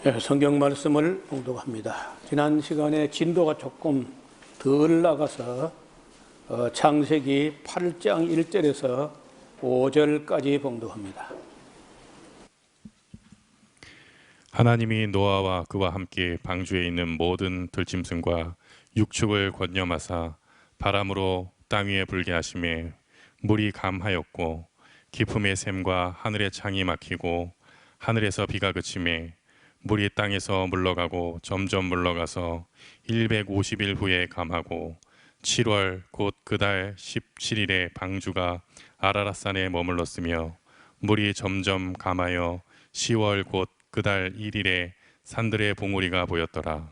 네, 성경 말씀을 봉독합니다. 지난 시간에 진도가 조금 덜 나가서 창세기 8장 1절에서 5절까지 봉독합니다. 하나님이 노아와 그와 함께 방주에 있는 모든 들짐승과 육축을 권념하사 바람으로 땅 위에 불게 하시매 물이 감하였고 깊음의 샘과 하늘의 창이 막히고 하늘에서 비가 그치매 물이 땅에서 물러가고 점점 물러가서 150일 후에 감하고 7월 곧 그 달 17일에 방주가 아라랏산에 머물렀으며 물이 점점 감하여 10월 곧 그 달 1일에 산들의 봉우리가 보였더라.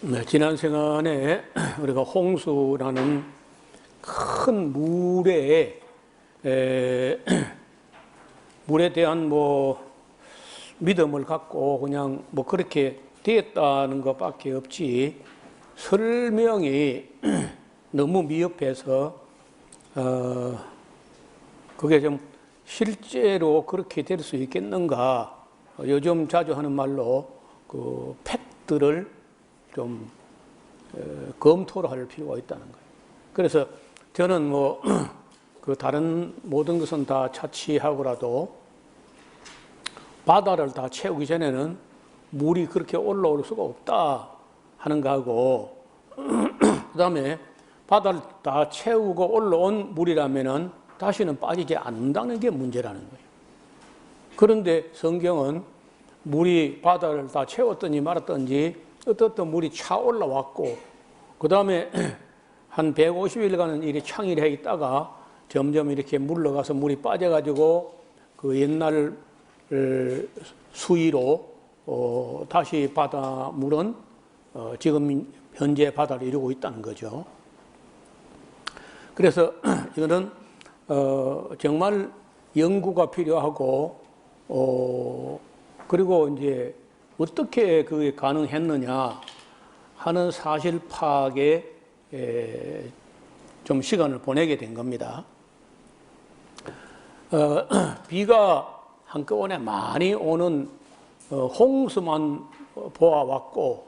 네, 지난 시간에 우리가 홍수라는 큰 물에 대한 믿음을 갖고 그냥 그렇게 되었다는 것밖에 없지 설명이 너무 미흡해서 그게 좀 실제로 그렇게 될 수 있겠는가, 요즘 자주 하는 말로 그 팩트를 좀 검토를 할 필요가 있다는 거예요. 그래서 저는 그 다른 모든 것은 다 차치하고라도 바다를 다 채우기 전에는 물이 그렇게 올라올 수가 없다 하는 거하고, 그 다음에 바다를 다 채우고 올라온 물이라면은 다시는 빠지지 않는다는 게 문제라는 거예요. 그런데 성경은 물이 바다를 다 채웠든지 말았든지 어떤 물이 차 올라왔고, 그 다음에 한 150일간은 이렇게 창일해 있다가 점점 이렇게 물러가서 물이 빠져가지고 그 옛날 수위로 다시 바다 물은 지금 현재 바다를 이루고 있다는 거죠. 그래서 이거는 정말 연구가 필요하고, 그리고 이제 어떻게 그게 가능했느냐 하는 사실 파악에 좀 시간을 보내게 된 겁니다. 비가 한꺼번에 많이 오는 홍수만 보아왔고,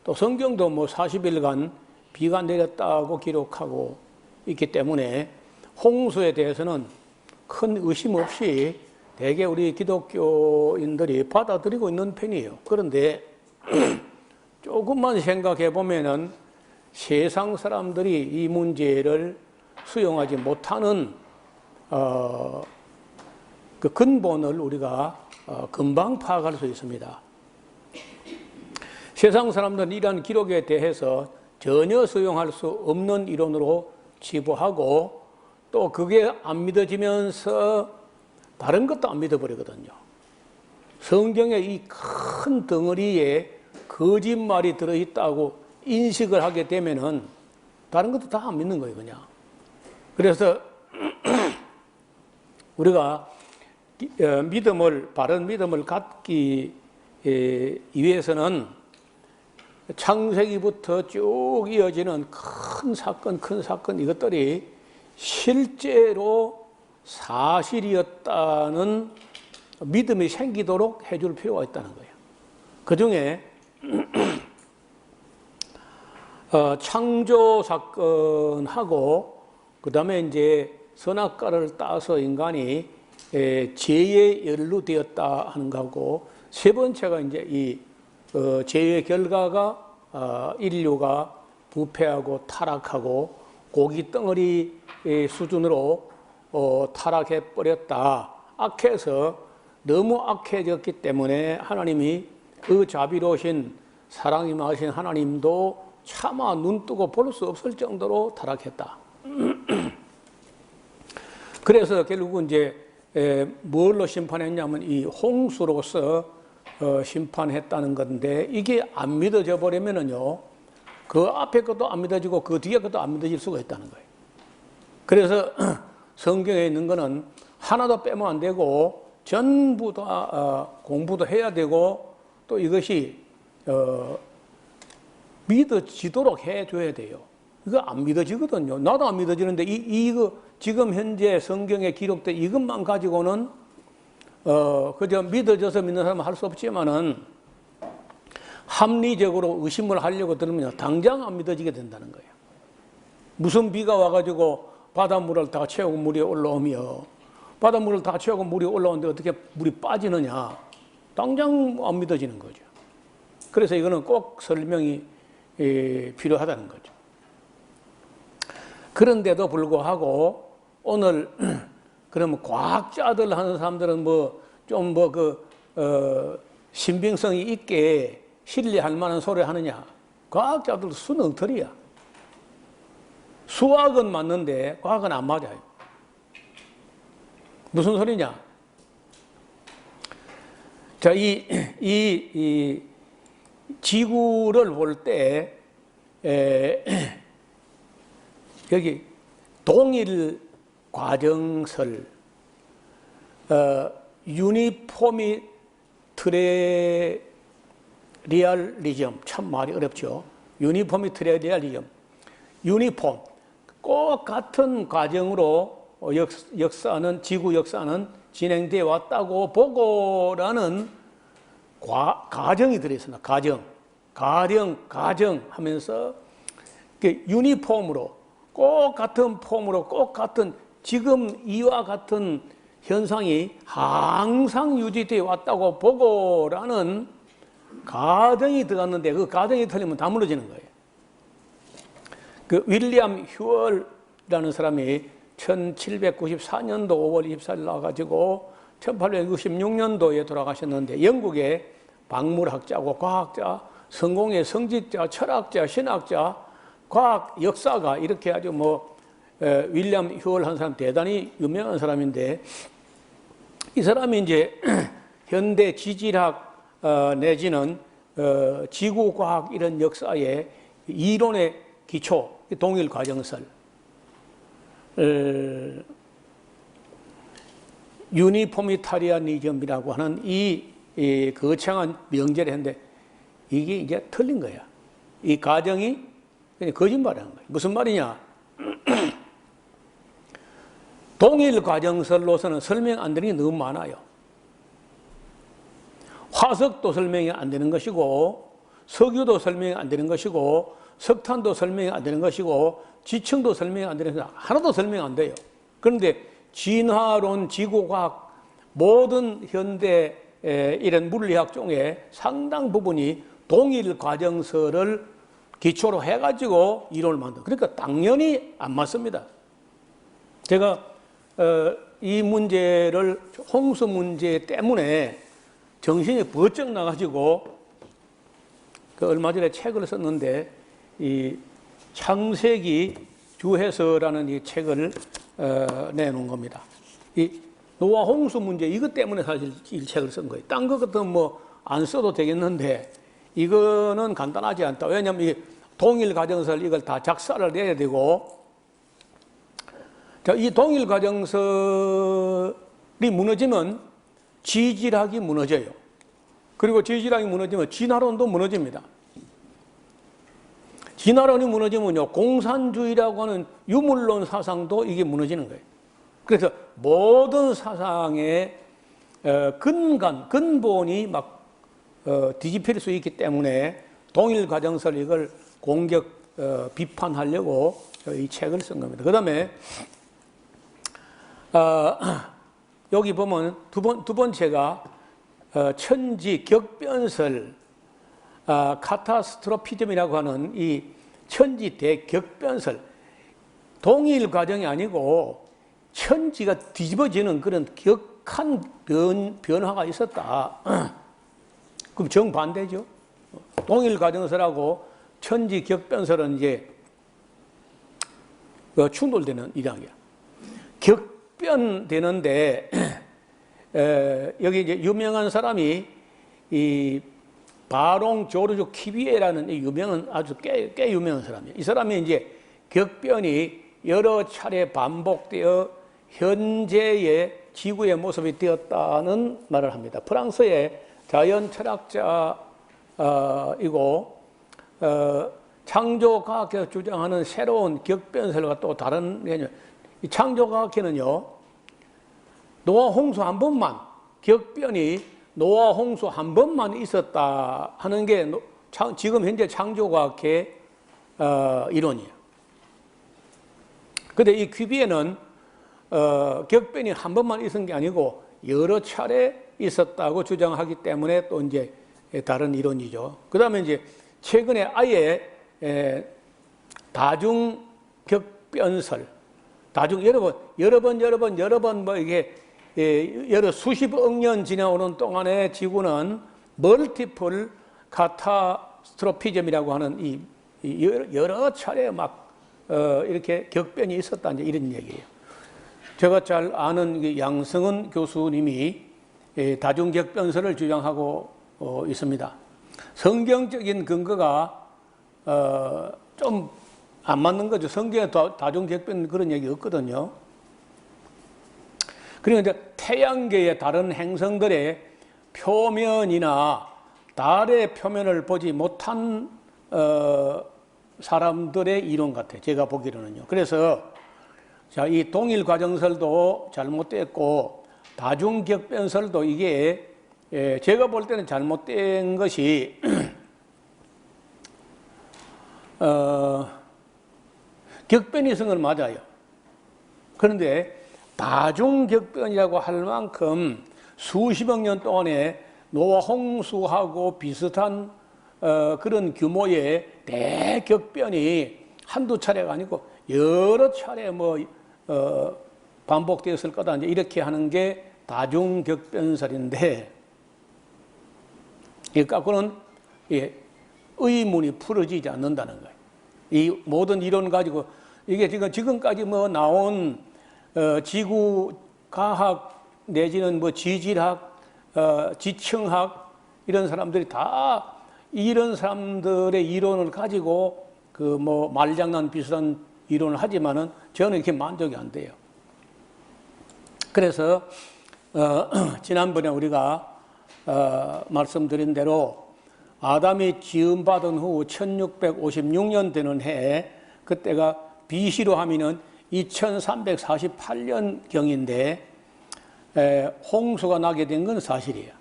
또 성경도 40일간 비가 내렸다고 기록하고 있기 때문에 홍수에 대해서는 큰 의심 없이 대개 우리 기독교인들이 받아들이고 있는 편이에요. 그런데 조금만 생각해 보면은 세상 사람들이 이 문제를 수용하지 못하는 그 근본을 우리가 금방 파악할 수 있습니다. 세상 사람들은 이러한 기록에 대해서 전혀 수용할 수 없는 이론으로 치부하고, 또 그게 안 믿어지면서 다른 것도 안 믿어버리거든요. 성경의 이 큰 덩어리에 거짓말이 들어있다고 인식을 하게 되면은 다른 것도 다 안 믿는 거예요, 그냥. 그래서 우리가 바른 믿음을 갖기 위해서는 창세기부터 쭉 이어지는 큰 사건 이것들이 실제로 사실이었다는 믿음이 생기도록 해줄 필요가 있다는 거예요. 그 중에 창조 사건하고, 그 다음에 이제 선악과를 따서 인간이 죄에 연루되었다 하는 거하고, 세 번째가 이제 이 죄의 결과가 인류가 부패하고 타락하고 고기 덩어리 수준으로 타락해 버렸다. 악해서 너무 악해졌기 때문에 하나님이 그 자비로우신 사랑이 많으신 하나님도 차마 눈 뜨고 볼 수 없을 정도로 타락했다. 그래서 결국은 이제 뭘로 심판했냐면 이 홍수로서 심판했다는 건데, 이게 안 믿어져 버리면은요, 그 앞에 것도 안 믿어지고 그 뒤에 것도 안 믿어질 수가 있다는 거예요. 그래서 성경에 있는 거는 하나도 빼면 안 되고 전부 다 공부도 해야 되고, 또 이것이 믿어지도록 해줘야 돼요. 이거 안 믿어지거든요. 나도 안 믿어지는데 이거 지금 현재 성경에 기록된 이것만 가지고는 그저 믿어져서 믿는 사람은 할 수 없지만은 합리적으로 의심을 하려고 들으면 당장 안 믿어지게 된다는 거예요. 무슨 비가 와가지고 바닷물을 다 채우고 물이 올라오며 바닷물을 다 채우고 물이 올라오는데 어떻게 물이 빠지느냐? 당장 안 믿어지는 거죠. 그래서 이거는 꼭 설명이 필요하다는 거죠. 그런데도 불구하고 오늘 그러면 과학자들 하는 사람들은 신빙성이 있게 신뢰할 만한 소리 하느냐? 과학자들도 수는 엉터리야. 수학은 맞는데 과학은 안 맞아요. 무슨 소리냐? 자, 이 지구를 볼 때 여기 동일 과정설, 유니포미트리얼리즘, 참 말이 어렵죠. 유니포미트리얼리즘, 유니폼, 꼭 같은 과정으로 역사는 지구 역사는 진행되어 왔다고 보고라는 가정이 들어있습니다. 가정 하면서 유니폼으로 꼭 같은 폼으로 꼭 같은 지금 이와 같은 현상이 항상 유지되어 왔다고 보고라는 가정이 들어갔는데 그 가정이 틀리면 다 무너지는 거예요. 그 윌리엄 휴얼이라는 사람이 1794년도 5월 24일 나와가지고 1866년도에 돌아가셨는데 영국의 박물학자고 과학자, 성공의 성직자, 철학자, 신학자, 과학 역사가 이렇게 아주 윌리엄 휴얼 한 사람 대단히 유명한 사람인데 이 사람이 이제 현대 지질학 내지는 지구과학 이런 역사의 이론의 기초, 동일 과정설, 유니포미타리아니즘이라고 하는 이 거창한 명제를 했는데 이게 이제 틀린 거야. 이 가정이 그냥 거짓말하는 거야. 무슨 말이냐? 동일 과정설로서는 설명 안 되는 게 너무 많아요. 화석도 설명이 안 되는 것이고 석유도 설명이 안 되는 것이고 석탄도 설명이 안 되는 것이고 지층도 설명이 안 되는 것이고 하나도 설명 안 돼요. 그런데 진화론, 지구과학 모든 현대 이런 물리학 중에 상당 부분이 동일 과정설을 기초로 해가지고 이론을 만든. 그러니까 당연히 안 맞습니다. 제가 이 문제를 홍수 문제 때문에 정신이 번쩍 나가지고 얼마 전에 책을 썼는데 이 창세기 주해서라는 이 책을 내놓은 겁니다. 이 노아 홍수 문제 이것 때문에 사실 이 책을 쓴 거예요. 딴 것 같으면 안 써도 되겠는데 이거는 간단하지 않다. 왜냐하면 이 동일 과정설 이걸 다 작사를 내야 되고 자, 이 동일 과정설이 무너지면 지질학이 무너져요. 그리고 지질학이 무너지면 진화론도 무너집니다. 진화론이 무너지면요, 공산주의라고 하는 유물론 사상도 이게 무너지는 거예요. 그래서 모든 사상의 근본이 막 뒤집힐 수 있기 때문에 동일 과정설 이걸 공격, 비판하려고 이 책을 쓴 겁니다. 그 다음에 여기 보면 두 번째가 천지 격변설, 카타스트로피즘이라고 하는 이 천지 대격변설, 동일 과정이 아니고 천지가 뒤집어지는 그런 격한 변화가 있었다. 그럼 정반대죠. 동일 과정설하고 천지 격변설은 이제 충돌되는 이야기야. 격변되는데 여기 이제 유명한 사람이 이 바롱 조르주 키비에라는 유명한 아주 꽤 유명한 사람이에요. 이 사람이 이제 격변이 여러 차례 반복되어 현재의 지구의 모습이 되었다는 말을 합니다. 프랑스의 자연 철학자이고 창조과학에서 주장하는 새로운 격변설과 또 다른 개념. 이 창조과학회는요, 노아 홍수 한 번만 격변이 노아 홍수 한 번만 있었다 하는 게 지금 현재 창조과학의 이론이에요. 근데 이 퀴비에는 격변이 한 번만 있은 게 아니고 여러 차례 있었다고 주장하기 때문에 또 이제 다른 이론이죠. 그 다음에 이제 최근에 아예 다중 격변설, 여러 번 뭐 이게 여러 수십억 년 지나오는 동안에 지구는 멀티플 카타스트로피즘이라고 하는 이 여러 차례 막 이렇게 격변이 있었다 이제 이런 얘기예요. 제가 잘 아는 양승은 교수님이 다중격변설을 주장하고 있습니다. 성경적인 근거가 좀 안 맞는 거죠. 성경에 다중격변 그런 얘기 없거든요. 그리고 이제 태양계의 다른 행성들의 표면이나 달의 표면을 보지 못한 사람들의 이론 같아요. 제가 보기로는요. 그래서 자, 이 동일과정설도 잘못됐고 다중격변설도 이게 제가 볼 때는 잘못된 것이 격변이 있은 건 맞아요. 그런데 다중격변이라고 할 만큼 수십억 년 동안에 노아 홍수하고 비슷한 그런 규모의 대격변이 한두 차례가 아니고 여러 차례 반복되었을 거다. 이제 이렇게 하는 게 다중격변설인데, 이 갖고는 의문이 풀어지지 않는다는 거예요. 이 모든 이론 가지고 이게 지금까지 나온 지구 과학 내지는 지질학, 지층학 이런 사람들이 다 이런 사람들의 이론을 가지고 말장난 비슷한 이론을 하지만은 저는 이렇게 만족이 안 돼요. 그래서 지난번에 우리가 말씀드린 대로 아담이 지음받은 후 1656년 되는 해에, 그때가 BC로 하면은 2348년경인데 홍수가 나게 된 건 사실이에요.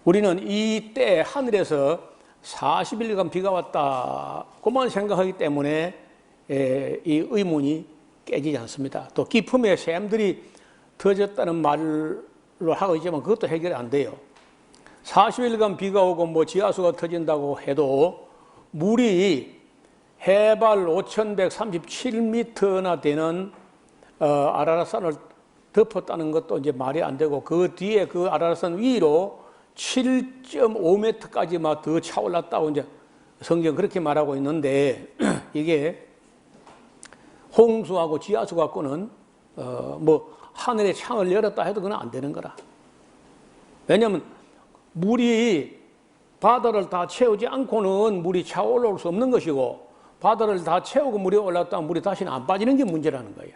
우리는 이때 하늘에서 40일간 비가 왔다 그만 생각하기 때문에 이 의문이 깨지지 않습니다. 또 기품에 샘들이 터졌다는 말로 하고 있지만 그것도 해결이 안 돼요. 40일간 비가 오고 지하수가 터진다고 해도 물이 해발 5137m나 되는 아라라산을 덮었다는 것도 이제 말이 안 되고, 그 뒤에 그 아라라산 위로 7.5m까지 막 더 차올랐다고 이제 성경 그렇게 말하고 있는데, 이게 홍수하고 지하수 갖고는 하늘의 창을 열었다 해도 그건 안 되는 거라. 왜냐하면 물이 바다를 다 채우지 않고는 물이 차올라올 수 없는 것이고, 바다를 다 채우고 물이 올랐다면 물이 다시는 안 빠지는 게 문제라는 거야.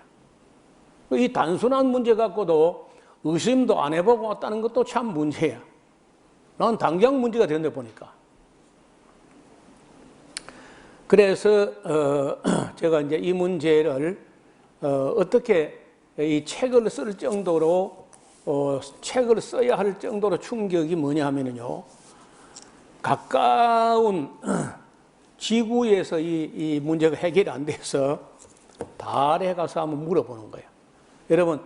이 단순한 문제 갖고도 의심도 안 해보고 왔다는 것도 참 문제야. 난 당장 문제가 되는데 보니까. 그래서 제가 이제 이 문제를 어떻게 이 책을 쓸 정도로 책을 써야 할 정도로 충격이 뭐냐 하면요, 가까운 지구에서 이 문제가 해결이 안 돼서 달에 가서 한번 물어보는 거예요. 여러분,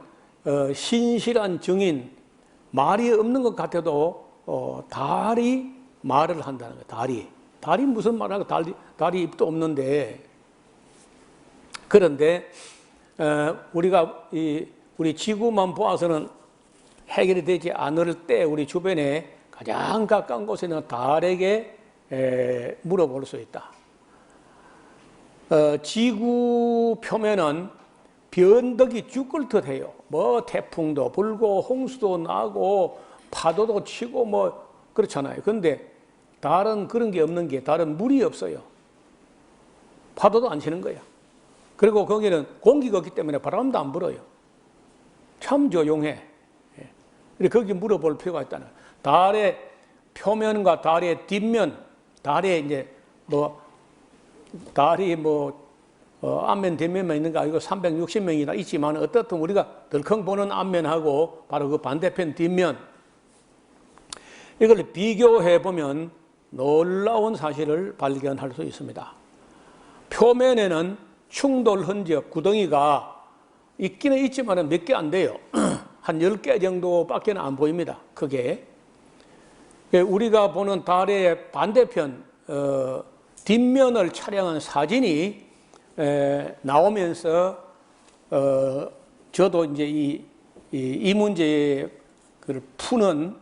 신실한 증인, 말이 없는 것 같아도 달이 말을 한다는 거예요. 달이 무슨 말을 하고, 달이 입도 없는데. 그런데 우리가 우리 지구만 보아서는 해결이 되지 않을 때 우리 주변에 가장 가까운 곳에 있는 달에게 물어볼 수 있다. 지구 표면은 변덕이 죽을 듯해요. 태풍도 불고 홍수도 나고 파도도 치고 그렇잖아요. 그런데 달은 그런 게 없는 게, 달은 물이 없어요. 파도도 안 치는 거야. 그리고 거기는 공기가 없기 때문에 바람도 안 불어요. 참 조용해. 거기 물어볼 필요가 있다는 거예요. 달의 표면과 달의 뒷면, 달에 이제 달이 앞면 뒷면만 있는 거 아니고 360명이나 있지만, 어떻든 우리가 덜컹 보는 앞면하고 바로 그 반대편 뒷면, 이걸 비교해 보면 놀라운 사실을 발견할 수 있습니다. 표면에는 충돌 흔적, 구덩이가 있기는 있지만 몇 개 안 돼요. 한 10개 정도밖에 안 보입니다. 크게. 우리가 보는 달의 반대편 뒷면을 촬영한 사진이 나오면서 저도 이제 이 문제를 푸는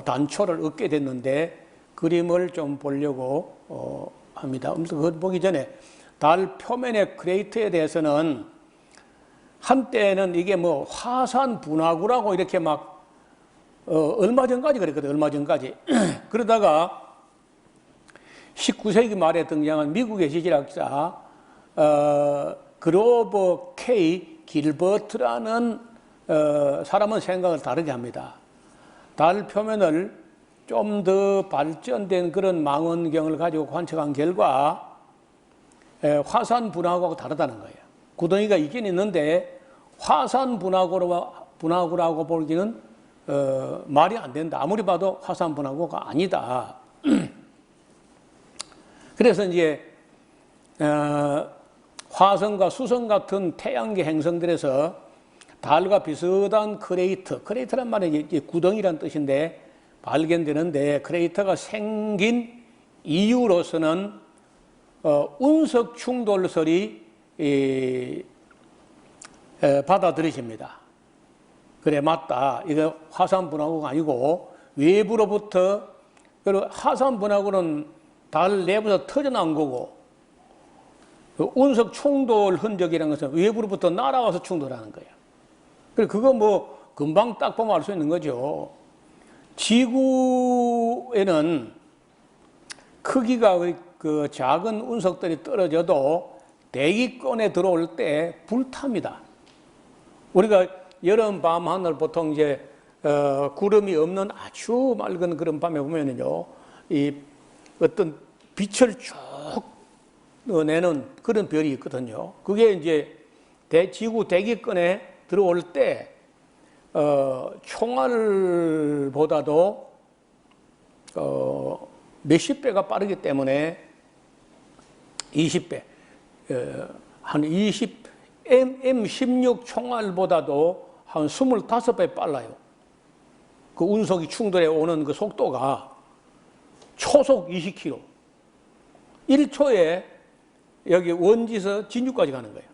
단초를 얻게 됐는데 그림을 좀 보려고 합니다. 그거 보기 전에 달 표면의 크레이터에 대해서는 한때는 이게 뭐 화산 분화구라고 이렇게 막 얼마 전까지 그랬거든요. 얼마 전까지. 그러다가 19세기 말에 등장한 미국의 지질학자 그로버 K 길버트라는 사람은 생각을 다르게 합니다. 달 표면을 좀 더 발전된 그런 망원경을 가지고 관측한 결과 화산 분화구하고 다르다는 거예요. 구덩이가 있긴 있는데 화산 분화구라고 보기는 말이 안 된다. 아무리 봐도 화산 분화구가 아니다. 그래서 이제 화성과 수성 같은 태양계 행성들에서 달과 비슷한 크레이터란 말이 구덩이란 뜻인데 발견되는데 크레이터가 생긴 이유로서는 운석 충돌설이 받아들여집니다. 그래 맞다. 이거 화산 분화구가 아니고 외부로부터 그리고 화산 분화구는 달 내부에서 터져나온 거고 운석 충돌 흔적이라는 것은 외부로부터 날아와서 충돌하는 거예요. 그래 그거 뭐 금방 딱 보면 알 수 있는 거죠. 지구에는 크기가 그 작은 운석들이 떨어져도 대기권에 들어올 때 불탑니다. 우리가 여름 밤 하늘 보통 이제 구름이 없는 아주 맑은 그런 밤에 보면은요, 이 어떤 빛을 쭉 내는 그런 별이 있거든요. 그게 이제 지구 대기권에 들어올 때 총알보다도 몇십 배가 빠르기 때문에 20배, 한 M16 총알보다도 한 25배 빨라요. 그 운석이 충돌해 오는 그 속도가 초속 20km. 1초에 여기 원지에서 진주까지 가는 거예요.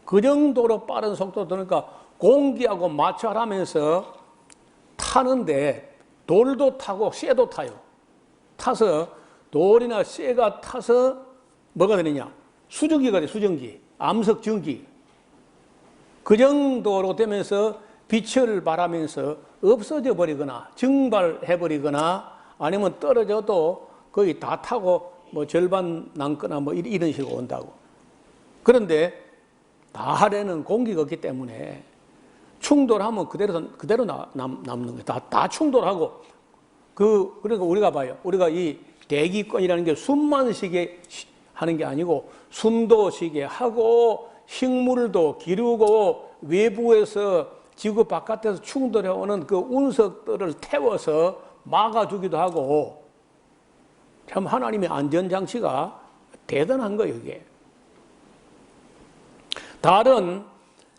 그 정도로 빠른 속도 그러니까 공기하고 마찰하면서 타는데 돌도 타고 쇠도 타요. 타서 돌이나 쇠가 타서 뭐가 되느냐? 수증기가 돼, 수증기. 암석 전기. 그 정도로 되면서 빛을 발하면서 없어져 버리거나 증발해 버리거나 아니면 떨어져도 거의 다 타고 뭐 절반 남거나 뭐 이런 식으로 온다고. 그런데 달에는 공기가 없기 때문에 충돌하면 그대로 남는 거예요. 다 충돌하고 그러니까 우리가 봐요. 우리가 이 대기권이라는 게 숨만 쉬게 하는 게 아니고 숨도 쉬게 하고 식물도 기르고 외부에서 지구 바깥에서 충돌해 오는 그 운석들을 태워서 막아주기도 하고 참 하나님의 안전장치가 대단한 거예요, 이게. 달은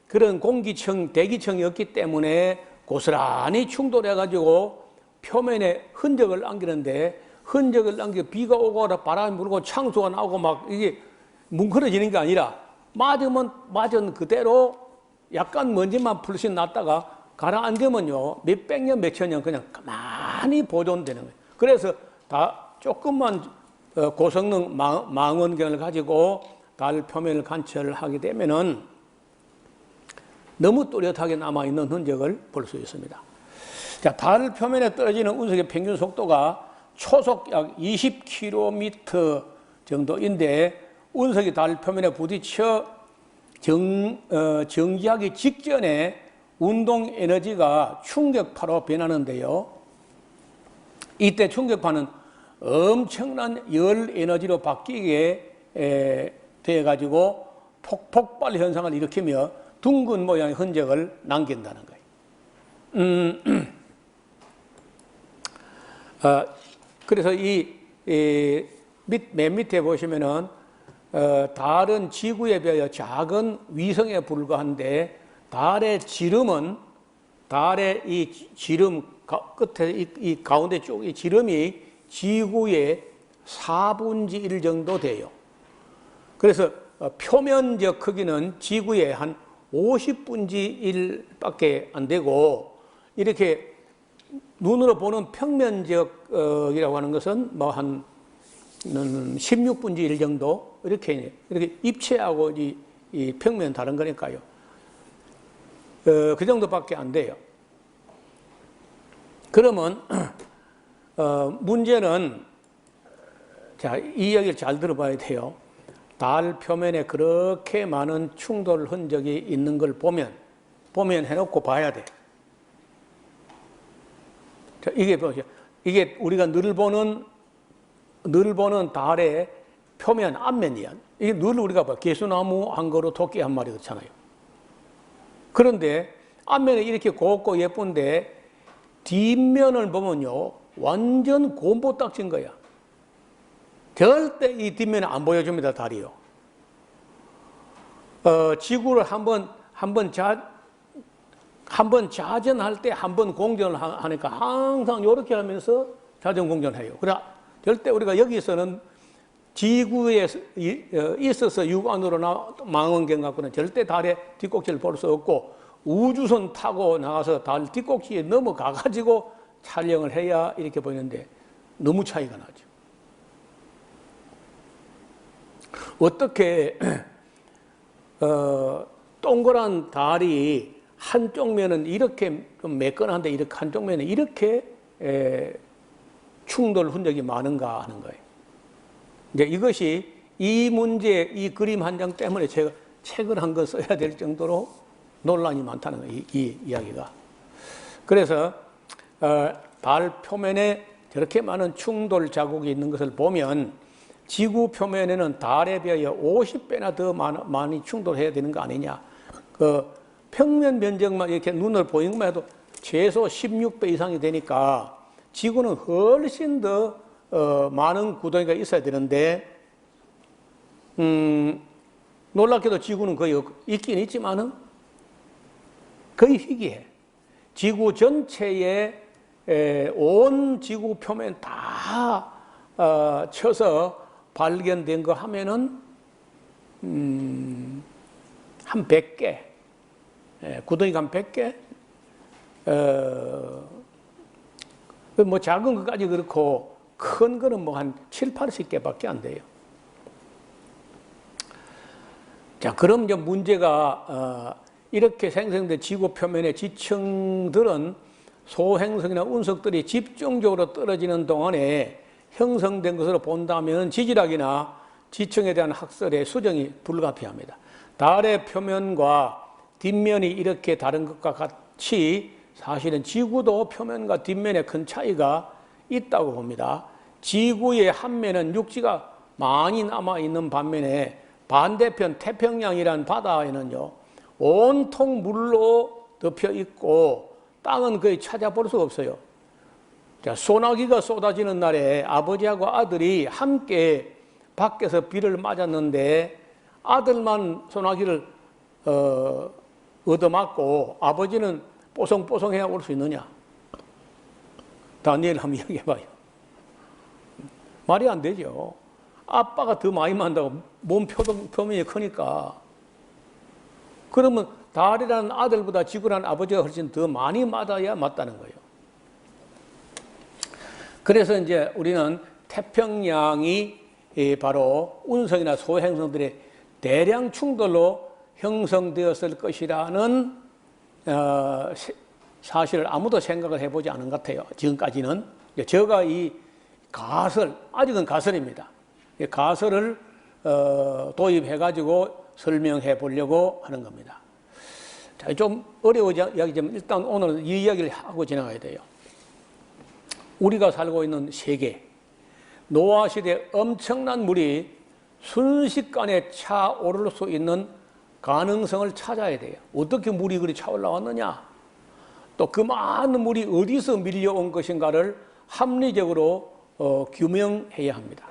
그런 공기층, 대기층이 없기 때문에 고스란히 충돌해가지고 표면에 흔적을 남기는데 흔적을 남기고 비가 오고 바람이 불고 창수가 나오고 막 이게 뭉클어지는 게 아니라 맞은 그대로 약간 먼지만 풀씬 났다가 가라앉으면요 몇백 년, 몇천 년 그냥 가만히 보존되는 거예요. 그래서 다 조금만 고성능 망원경을 가지고 달 표면을 관찰을 하게 되면은 너무 뚜렷하게 남아있는 흔적을 볼 수 있습니다. 자, 달 표면에 떨어지는 운석의 평균 속도가 초속 약 20km 정도인데 운석이 달 표면에 부딪혀 정지하기 직전에 운동 에너지가 충격파로 변하는데요. 이때 충격파는 엄청난 열 에너지로 바뀌게 되어가지고 폭발 현상을 일으키며 둥근 모양의 흔적을 남긴다는 거예요. 그래서 맨 밑에 보시면은 달은 지구에 비하여 작은 위성에 불과한데 달의 지름은 달의 이 지름 끝에 이 가운데 쪽 이 지름이 지구의 4분의 1 정도 돼요. 그래서 표면적 크기는 지구의 한 50분의 1밖에 안 되고 이렇게 눈으로 보는 평면적이라고 하는 것은 뭐 한 16분의 1 정도 이렇게 입체하고 이 평면 다른 거니까요. 그 정도밖에 안 돼요. 그러면 문제는 자, 이 이야기를 잘 들어봐야 돼요. 달 표면에 그렇게 많은 충돌 흔적이 있는 걸 보면 해놓고 봐야 돼. 자, 이게 보세요. 이게 우리가 늘 보는 달의 표면 앞면이야. 이게 늘 우리가 봐. 개수나무 한 그루, 토끼 한 마리 그렇잖아요. 그런데 앞면에 이렇게 곱고 예쁜데 뒷면을 보면요, 완전 곰보 딱진 거야. 절대 이 뒷면에 안 보여줍니다, 달이요. 지구를 한번 자전할 때 한 번 공전을 하니까 항상 이렇게 하면서 자전 공전해요. 그러나 절대 우리가 여기서는 지구에 있어서 육안으로 망원경 갖고는 절대 달의 뒷꼭지를 볼 수 없고 우주선 타고 나가서 달 뒷꼭지에 넘어가 가지고 촬영을 해야 이렇게 보이는데 너무 차이가 나죠. 어떻게 동그란 달이 한쪽 면은 이렇게 좀 매끈한데 이렇게 한쪽 면에 이렇게 충돌 흔적이 많은가 하는 거예요. 이제 이것이 이 문제, 이 그림 한 장 때문에 제가 책을 한 권 써야 될 정도로 논란이 많다는 거예요. 이 이야기가. 그래서 달 표면에 저렇게 많은 충돌 자국이 있는 것을 보면 지구 표면에는 달에 비하여 50배나 더 많이 충돌해야 되는 거 아니냐. 그 평면 면적만 이렇게 눈을 보이는 것만 해도 최소 16배 이상이 되니까 지구는 훨씬 더 많은 구덩이가 있어야 되는데 놀랍게도 지구는 거의 있긴 있지만은 거의 희귀해. 지구 전체에 온 지구 표면 다 쳐서 발견된 거 하면은 한 100개, 구덩이가 한 100개, 뭐 작은 것까지 그렇고 큰 거는 뭐 한 7, 80개밖에 안 돼요. 자, 그럼 이제 문제가 이렇게 생성된 지구 표면의 지층들은 소행성이나 운석들이 집중적으로 떨어지는 동안에 형성된 것으로 본다면 지질학이나 지층에 대한 학설의 수정이 불가피합니다. 달의 표면과 뒷면이 이렇게 다른 것과 같이 사실은 지구도 표면과 뒷면에 큰 차이가 있다고 봅니다. 지구의 한 면은 육지가 많이 남아있는 반면에 반대편 태평양이라는 바다에는요, 온통 물로 덮여 있고 땅은 거의 찾아볼 수가 없어요. 자, 소나기가 쏟아지는 날에 아버지하고 아들이 함께 밖에서 비를 맞았는데 아들만 소나기를 얻어맞고 아버지는 뽀송뽀송해야 올 수 있느냐? 다니엘 한번 이야기해봐요. 말이 안 되죠. 아빠가 더 많이 맞는다고 몸 표면이 크니까. 그러면 달이라는 아들보다 지구라는 아버지가 훨씬 더 많이 맞아야 맞다는 거예요. 그래서 이제 우리는 태평양이 바로 운석이나 소행성들의 대량 충돌로 형성되었을 것이라는 사실을 아무도 생각을 해보지 않은 것 같아요. 지금까지는. 제가 이 가설, 아직은 가설입니다. 이 가설을 도입해가지고 설명해 보려고 하는 겁니다. 자, 좀 어려운 이야기지만 일단 오늘 이 이야기를 하고 지나가야 돼요. 우리가 살고 있는 세계, 노아 시대 엄청난 물이 순식간에 차오를 수 있는 가능성을 찾아야 돼요. 어떻게 물이 그리 차올라왔느냐? 또 그 많은 물이 어디서 밀려온 것인가를 합리적으로 규명해야 합니다.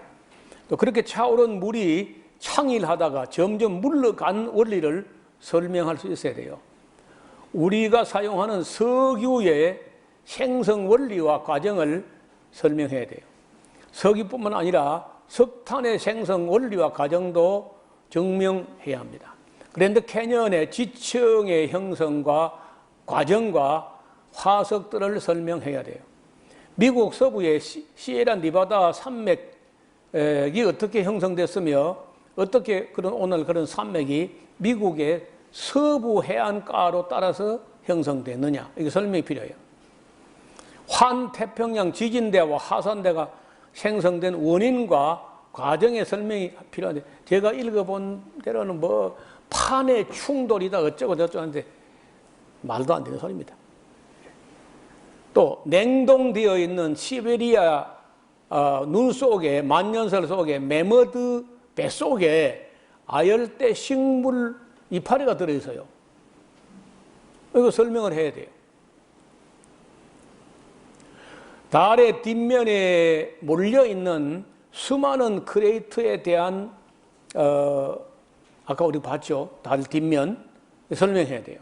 또 그렇게 차오른 물이 창일하다가 점점 물러간 원리를 설명할 수 있어야 돼요. 우리가 사용하는 석유의 생성 원리와 과정을 설명해야 돼요. 석유뿐만 아니라 석탄의 생성 원리와 과정도 증명해야 합니다. 그랜드 캐년의 지층의 형성과 과정과 화석들을 설명해야 돼요. 미국 서부의 시에라 니바다 산맥이 어떻게 형성됐으며 어떻게 오늘 그런 산맥이 미국의 서부 해안가로 따라서 형성됐느냐, 이게 설명이 필요해요. 환태평양 지진대와 하산대가 생성된 원인과 과정의 설명이 필요한데, 제가 읽어본 대로는 뭐 판의 충돌이다 어쩌고 저쩌고 하는데 말도 안 되는 소리입니다. 또 냉동되어 있는 시베리아 눈 속에, 만년설 속에, 매머드 배 속에 아열대 식물 이파리가 들어있어요. 이거 설명을 해야 돼요. 달의 뒷면에 몰려있는 수많은 크레이트에 대한 아까 우리 봤죠? 달 뒷면 설명해야 돼요.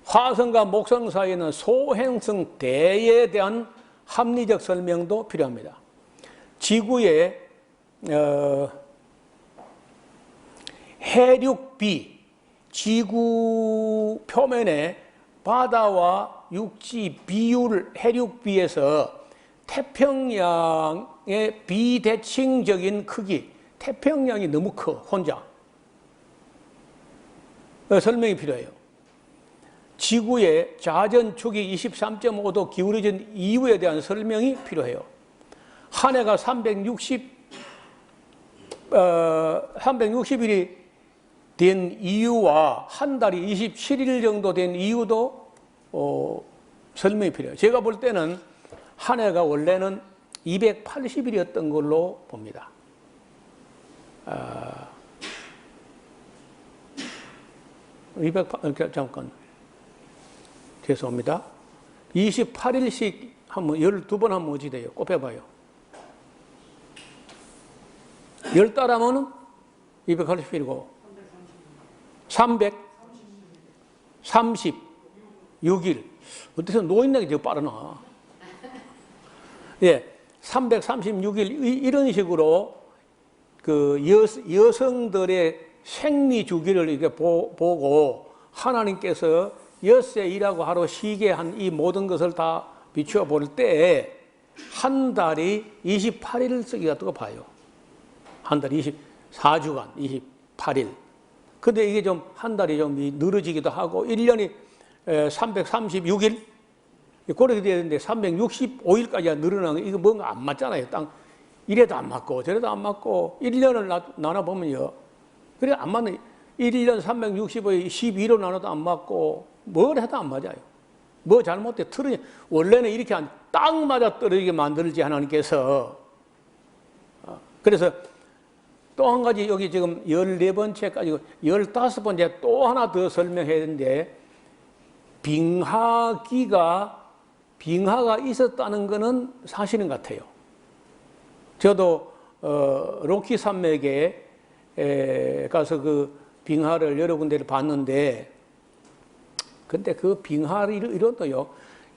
화성과 목성 사이에는 소행성 대에 대한 합리적 설명도 필요합니다. 지구의 해륙비, 지구 표면의 바다와 육지 비율, 해륙비에서 태평양의 비대칭적인 크기, 태평양이 너무 커, 혼자. 설명이 필요해요. 지구의 자전축이 23.5도 기울어진 이유에 대한 설명이 필요해요. 한 해가 360일이 된 이유와 한 달이 27일 정도 된 이유도 설명이 필요해요. 제가 볼 때는 한 해가 원래는 280일이었던 걸로 봅니다. 잠깐. 죄송합니다. 28일씩 하면 12번 하면 어찌 돼요? 곱해봐요. 10달 하면은 280일이고 336일. 어때서 노인네가 더 빠르나? 예, 336일 이런 식으로 그 여성들의 생리 주기를 이렇게 보고 하나님께서 엿새 일하고 하루 쉬게 한 이 모든 것을 다 비추어 볼 때 한 달이 28일을 쓰기가 또 봐요. 한 달이 24주간 28일. 근데 이게 좀 한 달이 좀 늘어지기도 하고 1년이 336일 그렇게 돼야 되는데 365일까지 늘어나는 거 이거 뭔가 안 맞잖아요. 딱 이래도 안 맞고 저래도 안 맞고 1년을 나눠보면요. 그래 안 맞는 1년 365일 12로 나눠도 안 맞고 뭘 해도 안 맞아요. 뭐 잘못돼 틀으니 원래는 이렇게 딱 맞아 떨어지게 만들지 하나님께서. 그래서 또 한 가지 여기 지금 14번째까지 15번째 또 하나 더 설명해야 되는데 빙하가 있었다는 것은 사실인 것 같아요. 저도 로키 산맥에 가서 그 빙하를 여러 군데를 봤는데 근데 그 빙하를 이런도요.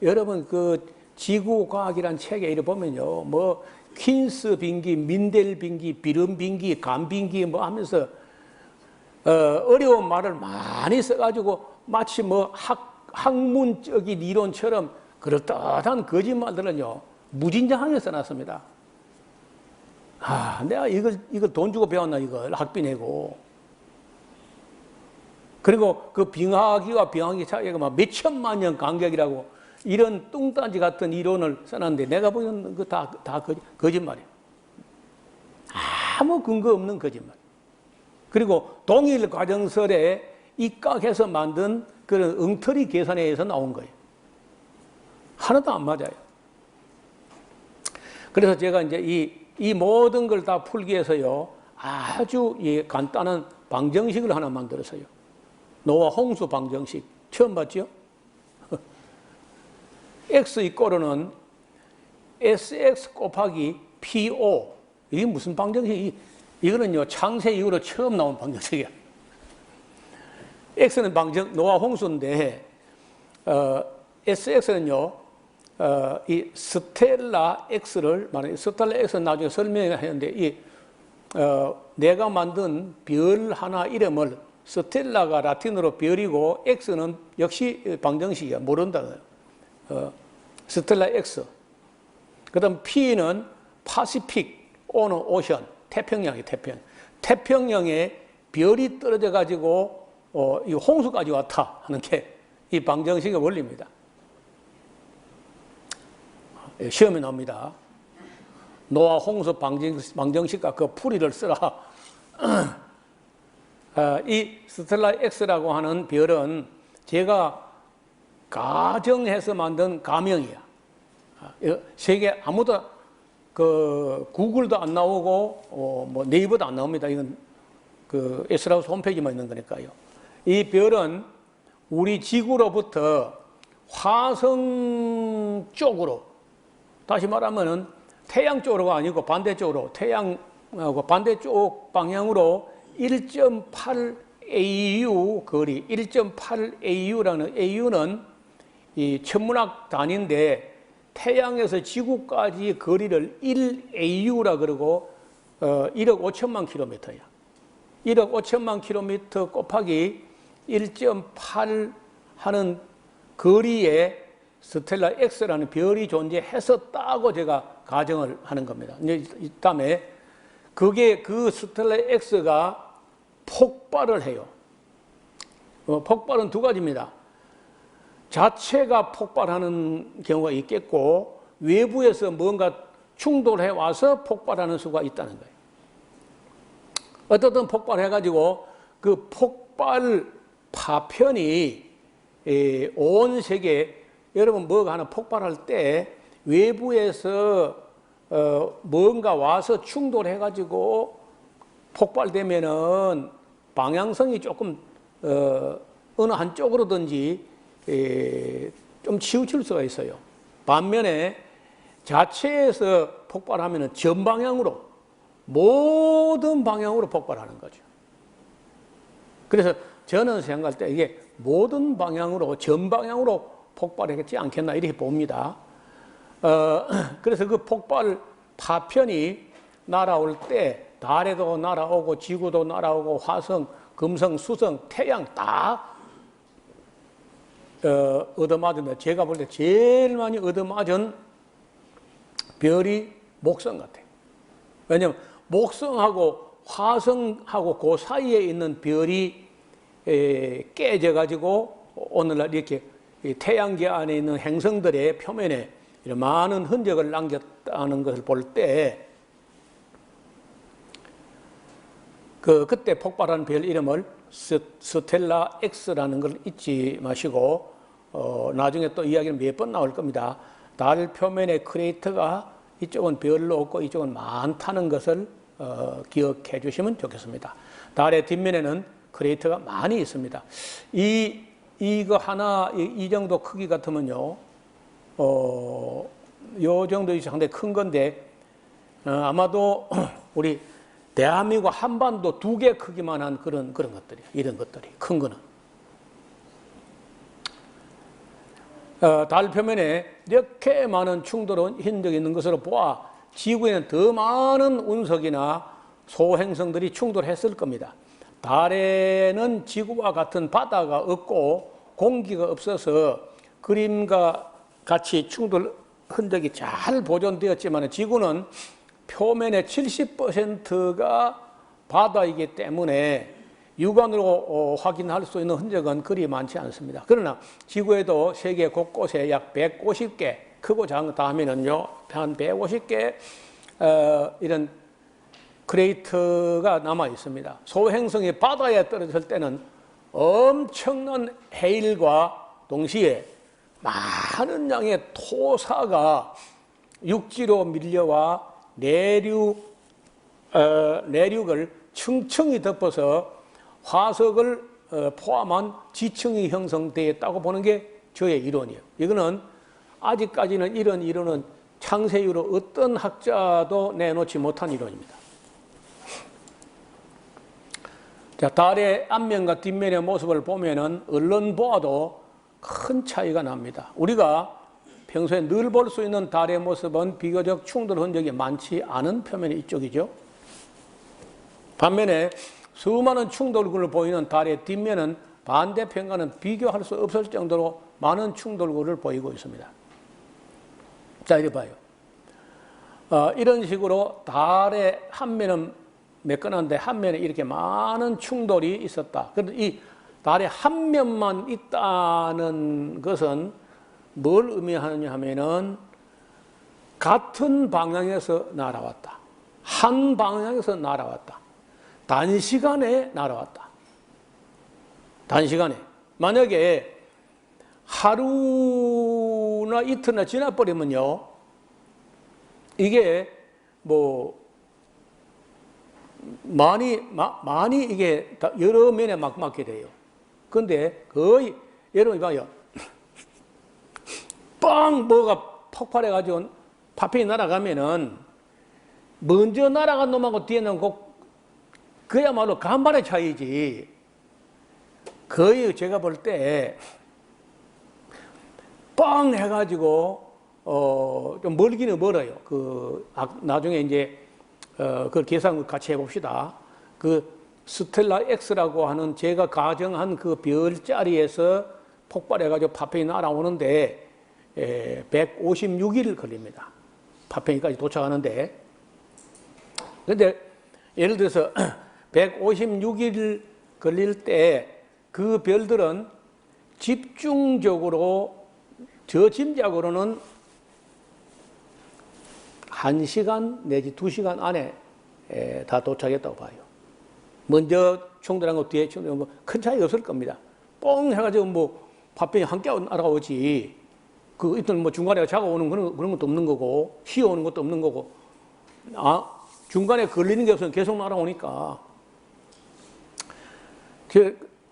여러분 그 지구과학이란 책에 이래 보면요. 뭐 퀸스 빙기, 민델 빙기, 비름 빙기, 감 빙기 뭐 하면서 어려운 말을 많이 써가지고 마치 뭐 학문적인 이론처럼 그럴듯한 거짓말들은요. 무진장하게 써놨습니다. 내가 이걸 돈 주고 배웠나 이걸 학비 내고. 그리고 그 빙하기와 빙하기 차이가 막 몇천만 년 간격이라고 이런 뚱딴지 같은 이론을 써놨는데 내가 보기에는 그 다 거짓말이에요. 아무 근거 없는 거짓말. 그리고 동일 과정설에 입각해서 만든 그런 엉터리 계산에 의해서 나온 거예요. 하나도 안 맞아요. 그래서 제가 이제 이 모든 걸 다 풀기 위해서요. 아주 간단한 방정식을 하나 만들었어요. 노아 홍수 방정식. 처음 봤죠? X 이꼬르는 SX 곱하기 PO. 이게 무슨 방정식? 이거는요, 창세 이후로 처음 나온 방정식이야. X는 노아 홍수인데, SX는요, 이 스텔라 X를 말해, 스텔라 X는 나중에 설명했는데, 내가 만든 별 하나 이름을 스텔라가 라틴어로 별이고, X는 역시 방정식이야. 모른다. 스텔라 X. 그 다음 P는 파시픽, O는 오션, 태평양이 태평양. 태평양에 별이 떨어져 가지고 이 홍수까지 왔다 하는 게 이 방정식의 원리입니다. 시험에 나옵니다. 노아 홍수 방정식과 그 풀이를 쓰라. 이 스텔라 X라고 하는 별은 제가 가정해서 만든 가명이야. 세계 아무도 구글도 안 나오고 뭐 네이버도 안 나옵니다. 이건 그 에스라우스 홈페이지만 있는 거니까요. 이 별은 우리 지구로부터 화성 쪽으로, 다시 말하면은 태양 쪽으로가 아니고 반대쪽으로, 태양하고 반대쪽 방향으로 1.8 AU 거리, 1.8 AU라는 AU는 이 천문학 단위인데 태양에서 지구까지 거리를 1AU라 그러고 1억 5천만 킬로미터야. 1억 5천만 킬로미터 곱하기 1.8 하는 거리에 스텔라 X라는 별이 존재했었다고 제가 가정을 하는 겁니다. 이제 다음에 그 스텔라 X가 폭발을 해요. 폭발은 두 가지입니다. 자체가 폭발하는 경우가 있겠고 외부에서 뭔가 충돌해 와서 폭발하는 수가 있다는 거예요. 어떻든 폭발해가지고 그 폭발 파편이 온 세계, 여러분 뭐가 하나 폭발할 때 외부에서 뭔가 와서 충돌해가지고 폭발되면은 방향성이 조금 어느 한쪽으로든지 좀 치우칠 수가 있어요. 반면에 자체에서 폭발하면은 전방향으로 모든 방향으로 폭발하는 거죠. 그래서 저는 생각할 때 이게 모든 방향으로 전방향으로 폭발하겠지 않겠나 이렇게 봅니다. 그래서 그 폭발 파편이 날아올 때 달에도 날아오고 지구도 날아오고 화성, 금성, 수성, 태양 다 얻어맞은데 제가 볼 때 제일 많이 얻어맞은 별이 목성 같아요. 왜냐하면 목성하고 화성하고 그 사이에 있는 별이 깨져가지고 오늘날 이렇게 태양계 안에 있는 행성들의 표면에 이런 많은 흔적을 남겼다는 것을 볼 때 그때 폭발한 별 이름을 스텔라 X라는 걸 잊지 마시고 나중에 또 이야기는 몇 번 나올 겁니다. 달 표면에 크레이터가 이쪽은 별로 없고 이쪽은 많다는 것을 기억해 주시면 좋겠습니다. 달의 뒷면에는 크레이터가 많이 있습니다. 이거 하나 이 정도 크기 같으면요, 요 정도 상당히 큰 건데 아마도 우리 대한민국 한반도 2개 크기만 한 그런 것들이, 이런 것들이 큰 거는. 달 표면에 이렇게 많은 충돌 흔적이 있는 것으로 보아 지구에는 더 많은 운석이나 소행성들이 충돌했을 겁니다. 달에는 지구와 같은 바다가 없고 공기가 없어서 그림과 같이 충돌 흔적이 잘 보존되었지만 지구는 표면의 70%가 바다이기 때문에 육안으로 확인할 수 있는 흔적은 그리 많지 않습니다. 그러나 지구에도 세계 곳곳에 약 150개, 크고 작은 거 다 하면은요, 한 150개 이런 크레이터가 남아 있습니다. 소행성이 바다에 떨어질 때는 엄청난 해일과 동시에 많은 양의 토사가 육지로 밀려와 내륙을 층층이 덮어서 화석을 포함한 지층이 형성되었다고 보는 게 저의 이론이에요. 이거는 아직까지는 이런 이론은 창세 이후로 어떤 학자도 내놓지 못한 이론입니다. 자, 달의 앞면과 뒷면의 모습을 보면은 얼른 보아도 큰 차이가 납니다. 우리가 평소에 늘 볼 수 있는 달의 모습은 비교적 충돌 흔적이 많지 않은 표면이 이쪽이죠. 반면에 수많은 충돌구를 보이는 달의 뒷면은 반대편과는 비교할 수 없을 정도로 많은 충돌구를 보이고 있습니다. 자, 이리 봐요. 이런 식으로 달의 한 면은 매끈한데 한 면에 이렇게 많은 충돌이 있었다. 그런데 이 달의 한 면만 있다는 것은 뭘 의미하느냐 하면은 같은 방향에서 날아왔다. 한 방향에서 날아왔다. 단시간에 날아왔다. 단시간에. 만약에 하루나 이틀이나 지나버리면요, 이게 뭐 많이 이게 여러 면에 막 맞게 돼요. 근데 거의 여러분이 봐요. 빵 뭐가 폭발해가지고 파편이 날아가면은 먼저 날아간 놈하고 뒤에는 그야말로 간발의 차이지. 거의 제가 볼 때 빵 해가지고 좀 멀기는 멀어요. 나중에 이제 그 계산 같이 해봅시다. 그 스텔라 X라고 하는 제가 가정한 그 별자리에서 폭발해가지고 파편이 날아오는데 156일 걸립니다. 파편이까지 도착하는데. 그런데 예를 들어서 156일 걸릴 때 그 별들은 집중적으로 저짐작으로는 1시간 내지 2시간 안에 다 도착했다고 봐요. 먼저 충돌한 것 뒤에 충돌한 거 큰 차이 없을 겁니다. 뻥 해가지고 뭐 파편이 함께 날아오지. 이때는 뭐 중간에 작아오는 그런 것도 없는 거고, 휘어오는 것도 없는 거고, 중간에 걸리는 게 없으면 계속 날아오니까.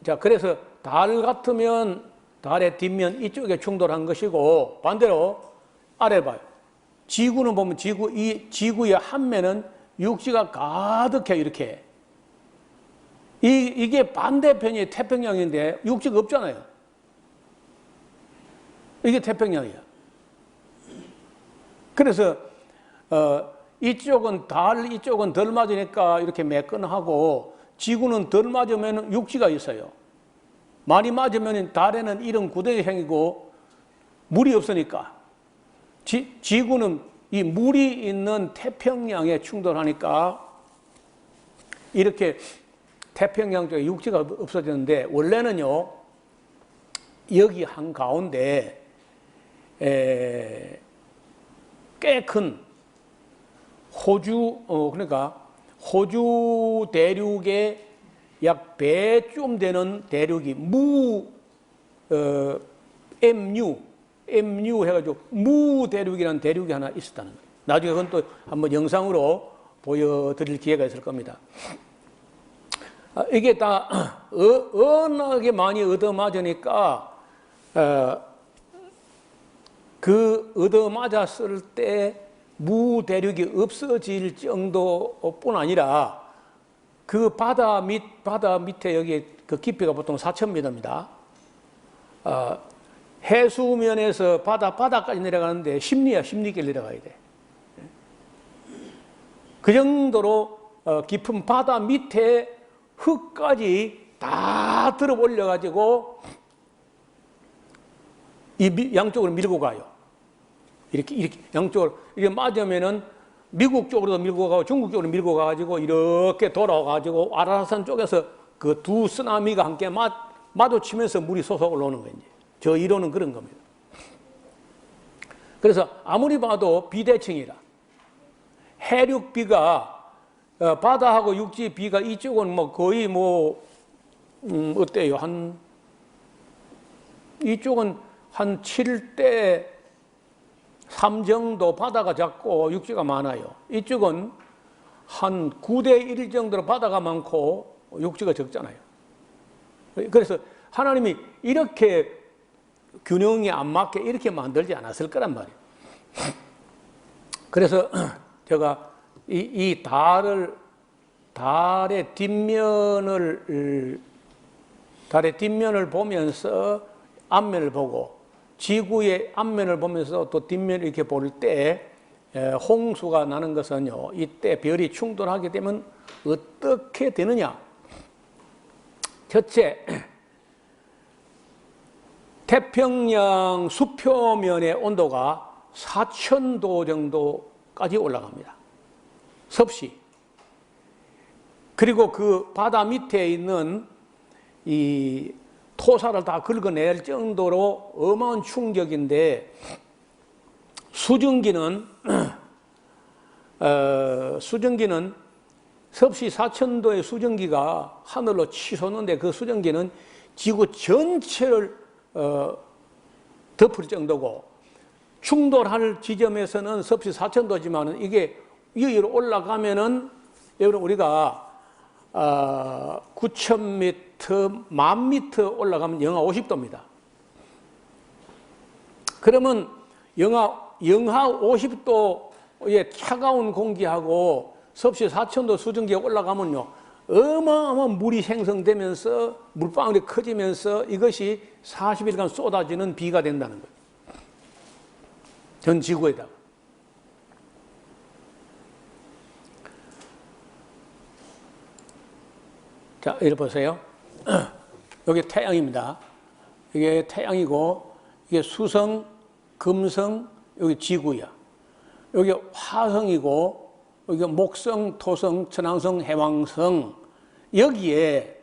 자, 그래서 달 같으면 달의 뒷면 이쪽에 충돌한 것이고, 반대로 아래 봐요. 지구는 보면 이 지구의 한 면은 육지가 가득해, 이렇게. 이게 반대편이 태평양인데 육지가 없잖아요. 이게 태평양이야. 그래서 이쪽은 덜 맞으니까 이렇게 매끈하고, 지구는 덜 맞으면 육지가 있어요. 많이 맞으면 달에는 이런 구덩이형이고 물이 없으니까. 지구는 이 물이 있는 태평양에 충돌하니까 이렇게 태평양 쪽에 육지가 없어졌는데, 원래는요, 여기 한가운데 꽤 큰 그러니까 호주 대륙의 약 배쯤 되는 대륙이 MU 해가지고 무 대륙이라는 대륙이 하나 있었다는 거예요. 나중에 그건 또 한번 영상으로 보여드릴 기회가 있을 겁니다. 이게 다 워낙에 많이 얻어맞으니까 그 얻어맞았을 때 무 대륙이 없어질 정도뿐 아니라 그 바다 밑에 여기 그 깊이가 보통 4,000m입니다. 해수면에서 바다까지 내려가는데 십리길 내려가야 돼. 그 정도로 깊은 바다 밑에 흙까지 다 들어 올려가지고 양쪽으로 밀고 가요. 이렇게 양쪽으로 이렇게 맞으면은 미국 쪽으로도 밀고 가고 중국 쪽으로 밀고 가가지고 이렇게 돌아가가지고 아라산 쪽에서 그 두 쓰나미가 함께 마주치면서 물이 솟아 올라오는 거예요. 저 이론은 그런 겁니다. 그래서 아무리 봐도 비대칭이라 해륙비가 바다하고 육지 비가 이쪽은 뭐 거의 어때요? 이쪽은 한 7대 3 정도 바다가 작고 육지가 많아요. 이쪽은 한 9대 1 정도로 바다가 많고 육지가 적잖아요. 그래서 하나님이 이렇게 균형이 안 맞게 이렇게 만들지 않았을 거란 말이에요. 그래서 제가 이 달의 뒷면을 보면서 앞면을 보고 지구의 앞면을 보면서 또 뒷면을 이렇게 볼 때 홍수가 나는 것은요, 이때 별이 충돌하게 되면 어떻게 되느냐? 첫째, 태평양 수표면의 온도가 4,000도 정도까지 올라갑니다. 섭씨. 그리고 그 바다 밑에 있는 이 토사를 다 긁어낼 정도로 어마어마한 충격인데, 수증기는 섭씨 4,000도의 수증기가 하늘로 치솟는데, 그 수증기는 지구 전체를 덮을 정도고, 충돌할 지점에서는 섭씨 4,000도지만 이게 위로 올라가면은, 여러분 우리가 9,000m, 10,000m 올라가면 영하 50도입니다. 그러면 영하 50도의 차가운 공기하고 섭씨 4,000도 수증기가 올라가면요, 어마어마한 물이 생성되면서 물방울이 커지면서 이것이 40일간 쏟아지는 비가 된다는 거예요. 전 지구에다가. 자, 이리 보세요. 여기 태양입니다. 이게 태양이고, 이게 수성, 금성, 여기 지구야. 여기 화성이고, 여기 목성, 토성, 천왕성, 해왕성. 여기에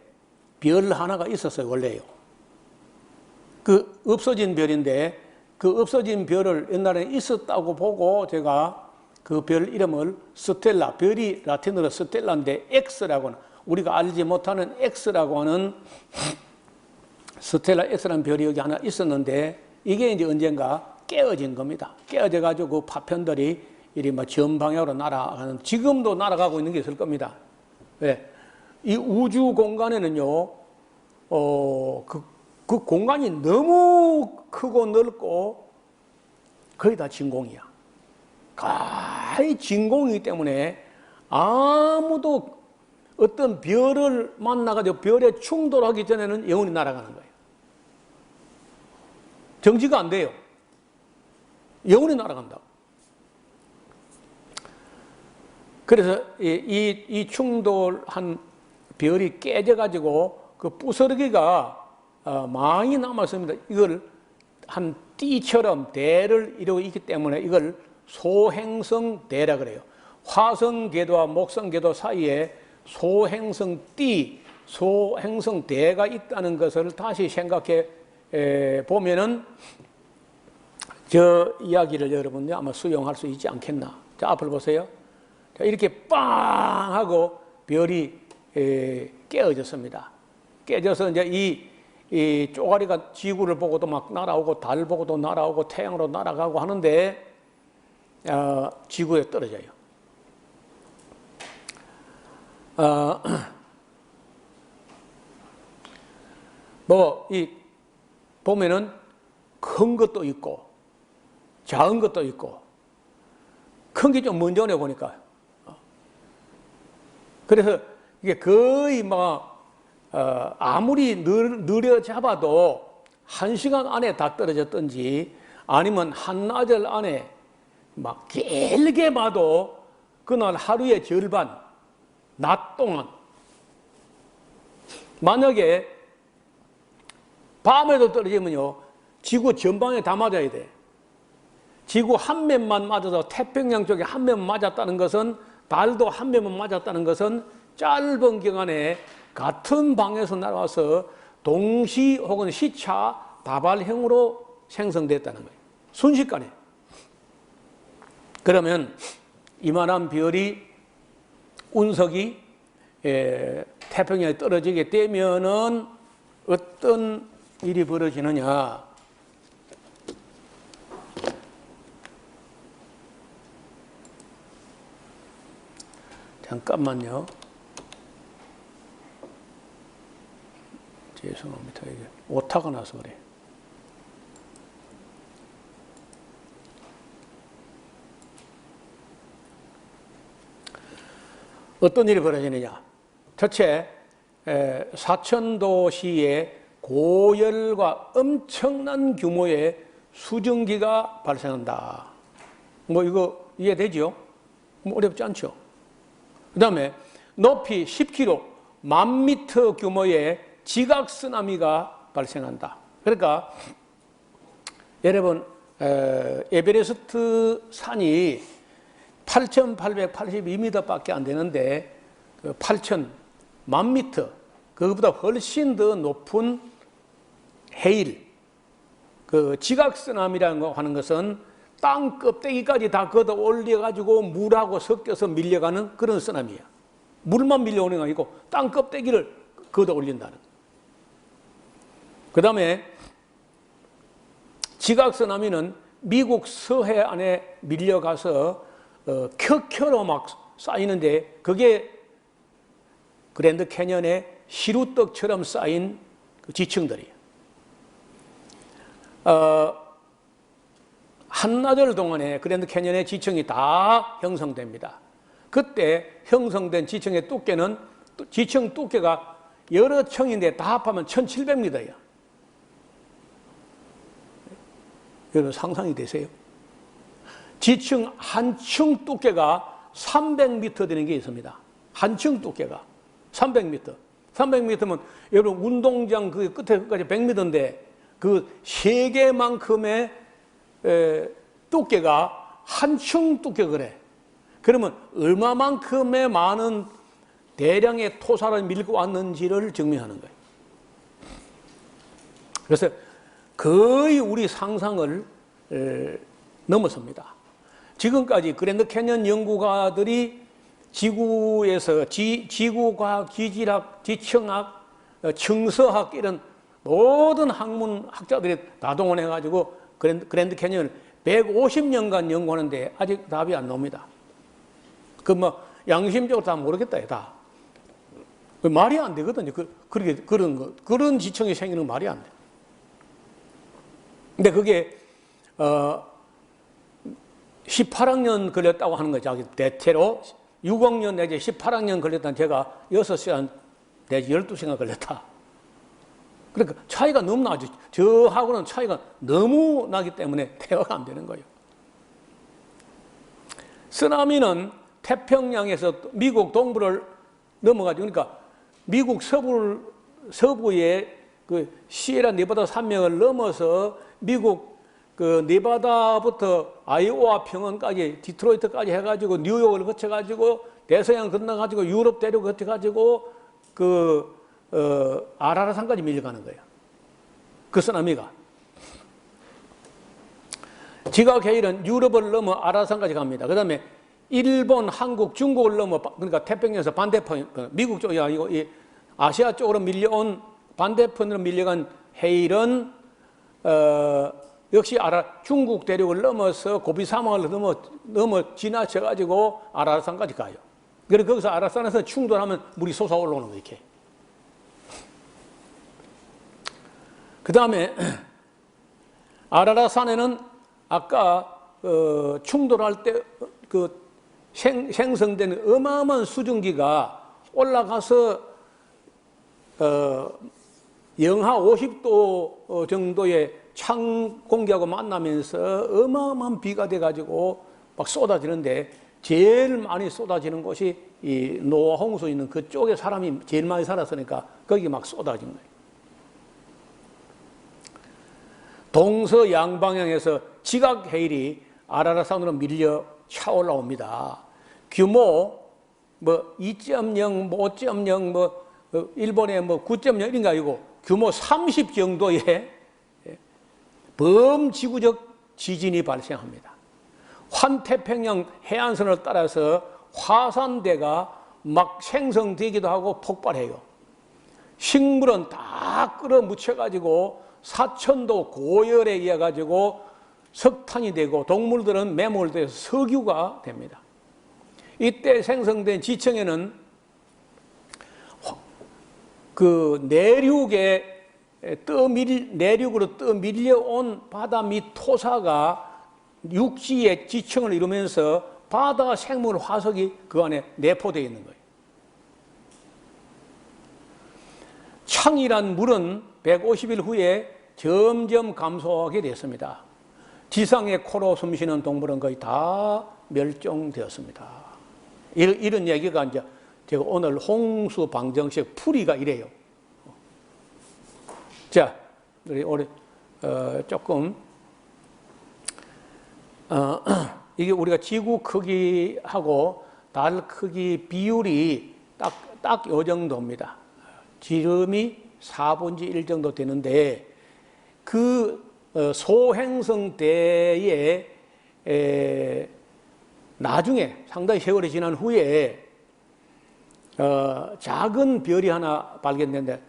별 하나가 있었어요, 원래요. 그 없어진 별인데, 그 없어진 별을 옛날에 있었다고 보고 제가 그 별 이름을 스텔라, 별이 라틴어로 스텔라인데 X라고는, 우리가 알지 못하는 X라고 하는 스텔라 X라는 별이 여기 하나 있었는데, 이게 이제 언젠가 깨어진 겁니다. 깨어져 가지고 그 파편들이 이리 뭐 전방향으로 날아가는, 지금도 날아가고 있는 게 있을 겁니다. 왜? 이 우주 공간에는요, 그 공간이 너무 크고 넓고 거의 다 진공이야. 거의 진공이기 때문에 아무도 어떤 별을 만나가지고 별에 충돌하기 전에는 영원히 날아가는 거예요. 정지가 안 돼요. 영원히 날아간다. 그래서 이 충돌한 별이 깨져가지고 그 부스러기가 많이 남았습니다. 이걸 한 띠처럼 대를 이루고 있기 때문에 이걸 소행성대라 그래요. 화성궤도와 목성궤도 사이에 소행성띠, 소행성대가 있다는 것을 다시 생각해 보면은 저 이야기를 여러분이 아마 수용할 수 있지 않겠나. 자, 앞을 보세요. 자, 이렇게 빵 하고 별이 깨어졌습니다. 깨져서 이제 이 쪼가리가 지구를 보고도 막 날아오고 달 보고도 날아오고 태양으로 날아가고 하는데 지구에 떨어져요. 보면은 큰 것도 있고 작은 것도 있고, 큰 게 좀 먼저 오네 보니까. 그래서 이게 거의 아무리 느려 잡아도 1시간 안에 다 떨어졌든지 아니면 한나절 안에 막 길게 봐도 그날 하루의 절반, 낮 동안. 만약에 밤에도 떨어지면요, 지구 전방에 다 맞아야 돼. 지구 한 면만 맞아서 태평양 쪽에 한 면만 맞았다는 것은, 달도 한 면만 맞았다는 것은 짧은 기간에 같은 방에서 날아와서 동시 혹은 시차 다발형으로 생성됐다는 거예요. 순식간에. 그러면 이만한 별이, 운석이 태평양에 떨어지게 되면은 어떤 일이 벌어지느냐. 잠깐만요. 죄송합니다. 이게 오타가 나서 그래. 어떤 일이 벌어지느냐? 첫째, 사천도시에 고열과 엄청난 규모의 수증기가 발생한다. 뭐 이거 이해되죠? 뭐 어렵지 않죠? 그 다음에 높이 10km, 10,000m 규모의 지각쓰나미가 발생한다. 그러니까 여러분 에베레스트 산이 8,882m밖에 안 되는데 8,000만 m, 그것보다 훨씬 더 높은 해일, 그 지각쓰나미라는 거 하는 것은 땅 껍데기까지 다 걷어 올려가지고 물하고 섞여서 밀려가는 그런 쓰나미야. 물만 밀려오는 게 아니고 땅 껍데기를 걷어 올린다는. 그 다음에 지각쓰나미는 미국 서해 안에 밀려가서 켜켜로 막 쌓이는데 그게 그랜드 캐년의 시루떡처럼 쌓인 그 지층들이에요. 한나절 동안에 그랜드 캐년의 지층이 다 형성됩니다. 그때 형성된 지층의 두께는, 지층 두께가 여러 층인데 다 합하면 1,700m예요. 여러분 상상이 되세요? 지층 한 층 두께가 300m 되는 게 있습니다. 한 층 두께가 300m. 300m면 여러분 운동장 그 끝에까지 100m인데 그 3개만큼의 두께가 한 층 두께 그래. 그러면 얼마만큼의 많은 대량의 토사를 밀고 왔는지를 증명하는 거예요. 그래서 거의 우리 상상을 넘어섭니다. 지금까지 그랜드 캐년 연구가들이 지구에서 지구과학, 지질학, 지층학, 청서학 이런 모든 학문 학자들이 다 동원해가지고 그랜드 캐년을 150년간 연구하는데 아직 답이 안 나옵니다. 그 뭐 양심적으로 다 모르겠다 다. 말이 안 되거든요. 그런 지층이 생기는 말이 안 돼. 근데 그게 18학년 걸렸다고 하는 거죠. 대체로 6학년 내지 18학년 걸렸다는 제가 6시간 내지 12시간 걸렸다. 그러니까 차이가 너무 나죠. 저하고는 차이가 너무 나기 때문에 대화가 안 되는 거예요. 쓰나미는 태평양에서 미국 동부를 넘어가지고, 그러니까 미국 서부의 그 시에라 네바다 산맥을 넘어서 미국 그 네바다부터 아이오와 평원까지 디트로이트까지 해가지고 뉴욕을 거쳐가지고 대서양 건너가지고 유럽 대륙 거쳐가지고 아라라산까지 밀려가는 거예요. 그 쓰나미가. 지각해일은 유럽을 넘어 아라라산까지 갑니다. 그 다음에 일본, 한국, 중국을 넘어, 그러니까 태평양에서 반대편, 미국 쪽이 아니고 이 아시아 쪽으로 밀려온 반대편으로 밀려간 해일은 역시 중국 대륙을 넘어서 고비 사막을 넘어 지나쳐가지고 아라라산까지 가요. 그래서 거기서 아라라산에서 충돌하면 물이 솟아 올라오는 거예요, 이렇게. 그 다음에 아라라산에는 아까 충돌할 때 생성된 어마어마한 수증기가 올라가서 영하 50도 정도의 찬 공기하고 만나면서 어마어마한 비가 돼가지고 막 쏟아지는데 제일 많이 쏟아지는 곳이 이 노아 홍수 있는 그쪽에 사람이 제일 많이 살았으니까 거기 막 쏟아진 거예요. 동서 양방향에서 지각해일이 아라라산으로 밀려 차올라옵니다. 규모 뭐 2.0, 뭐 5.0, 뭐 일본의 뭐 9.0 이런 게 아니고 규모 30 정도의 범지구적 지진이 발생합니다. 환태평양 해안선을 따라서 화산대가 막 생성되기도 하고 폭발해요. 식물은 다 끌어묻혀가지고 사천도 고열에 의해 가지고 석탄이 되고 동물들은 매몰돼서 석유가 됩니다. 이때 생성된 지층에는 그 내륙으로 떠밀려온 바다 밑 토사가 육지의 지층을 이루면서 바다 생물 화석이 그 안에 내포되어 있는 거예요. 창이란 물은 150일 후에 점점 감소하게 됐습니다. 지상의 코로 숨쉬는 동물은 거의 다 멸종되었습니다. 이런 얘기가 이제 제가 오늘 홍수 방정식 풀이가 이래요. 자, 우리 조금 이게 우리가 지구 크기하고 달 크기 비율이 딱 요 정도입니다. 지름이 4분의 1 정도 되는데 그 소행성 때에 나중에 상당히 세월이 지난 후에 작은 별이 하나 발견됐는데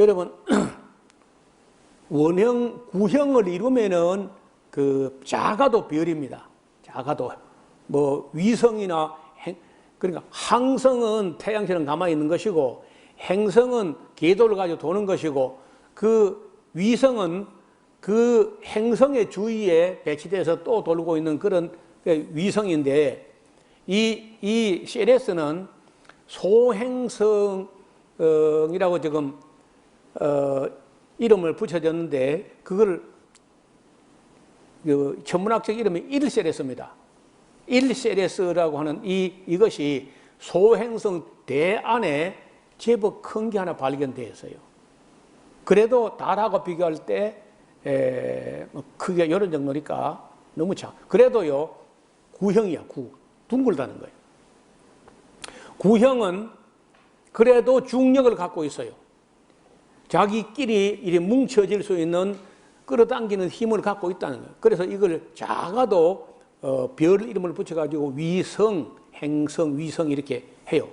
여러분 원형, 구형을 이루면은 그 작아도 별입니다. 작아도 뭐 위성이나 그러니까 항성은 태양처럼 가만히 있는 것이고 행성은 궤도를 가지고 도는 것이고 그 위성은 그 행성의 주위에 배치돼서 또 돌고 있는 그런 위성인데 이 CLS는 소행성이라고 지금 이름을 붙여졌는데 그걸 그 천문학적 이름이 1CLS입니다. 1CLS라고 하는 이것이 소행성 대 안에 제법 큰 게 하나 발견되었어요. 그래도 달하고 비교할 때 크기가 이런 정도니까 너무 작. 그래도요 구형이야. 둥글다는 거예요. 구형은 그래도 중력을 갖고 있어요. 자기끼리 이렇게 뭉쳐질 수 있는 끌어당기는 힘을 갖고 있다는 거예요. 그래서 이걸 작아도 별 이름을 붙여가지고 위성, 행성, 위성 이렇게 해요.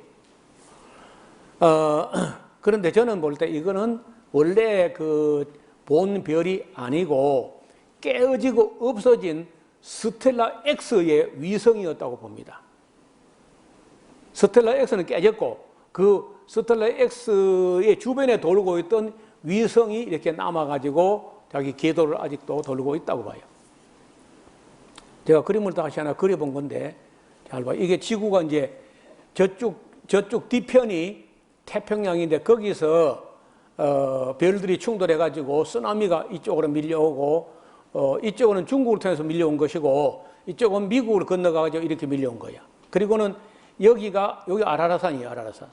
그런데 저는 볼 때 이거는 원래 그 본 별이 아니고 깨어지고 없어진 스텔라 X의 위성이었다고 봅니다. 스텔라 X는 깨졌고 그 스텔라 X의 주변에 돌고 있던 위성이 이렇게 남아가지고 자기 궤도를 아직도 돌고 있다고 봐요. 제가 그림을 다시 하나 그려본 건데 잘 봐요. 이게 지구가 이제 저쪽 뒤편이 태평양인데 거기서 별들이 충돌해가지고 쓰나미가 이쪽으로 밀려오고 이쪽은 중국을 통해서 밀려온 것이고 이쪽은 미국을 건너가지고 이렇게 밀려온 거야. 그리고는 여기 아라라산이에요. 아라라산.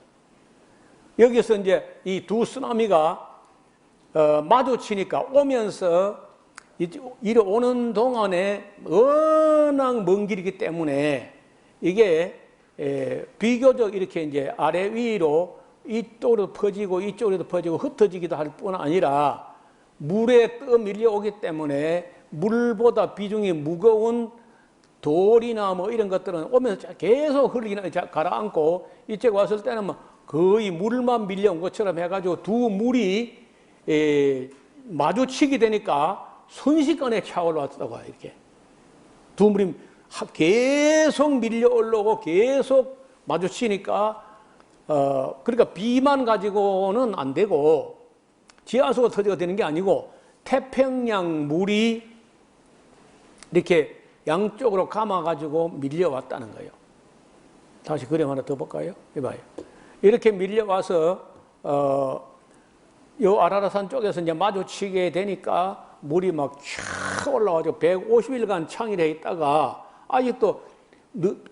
여기서 이제 이 두 쓰나미가 마주치니까 오면서 이리 오는 동안에 워낙 먼 길이기 때문에 이게 비교적 이렇게 이제 아래 위로 이쪽으로 퍼지고 이쪽으로도 퍼지고 흩어지기도 할 뿐 아니라 물에 떠밀려오기 때문에 물보다 비중이 무거운 돌이나 뭐 이런 것들은 오면서 계속 흘리나 가라앉고 이쪽 왔을 때는 뭐 거의 물만 밀려온 것처럼 해가지고 두 물이 마주치게 되니까 순식간에 차올랐다고 해요. 이렇게 두 물이 계속 밀려 올라오고 계속 마주치니까 그러니까 비만 가지고는 안 되고 지하수가 터져야 되는 게 아니고 태평양 물이 이렇게 양쪽으로 감아가지고 밀려왔다는 거예요. 다시 그림 하나 더 볼까요? 해봐요. 이렇게 밀려와서 요 아라라산 쪽에서 이제 마주치게 되니까 물이 막 쫙 올라와가지고 150일간 창일해 있다가 아직도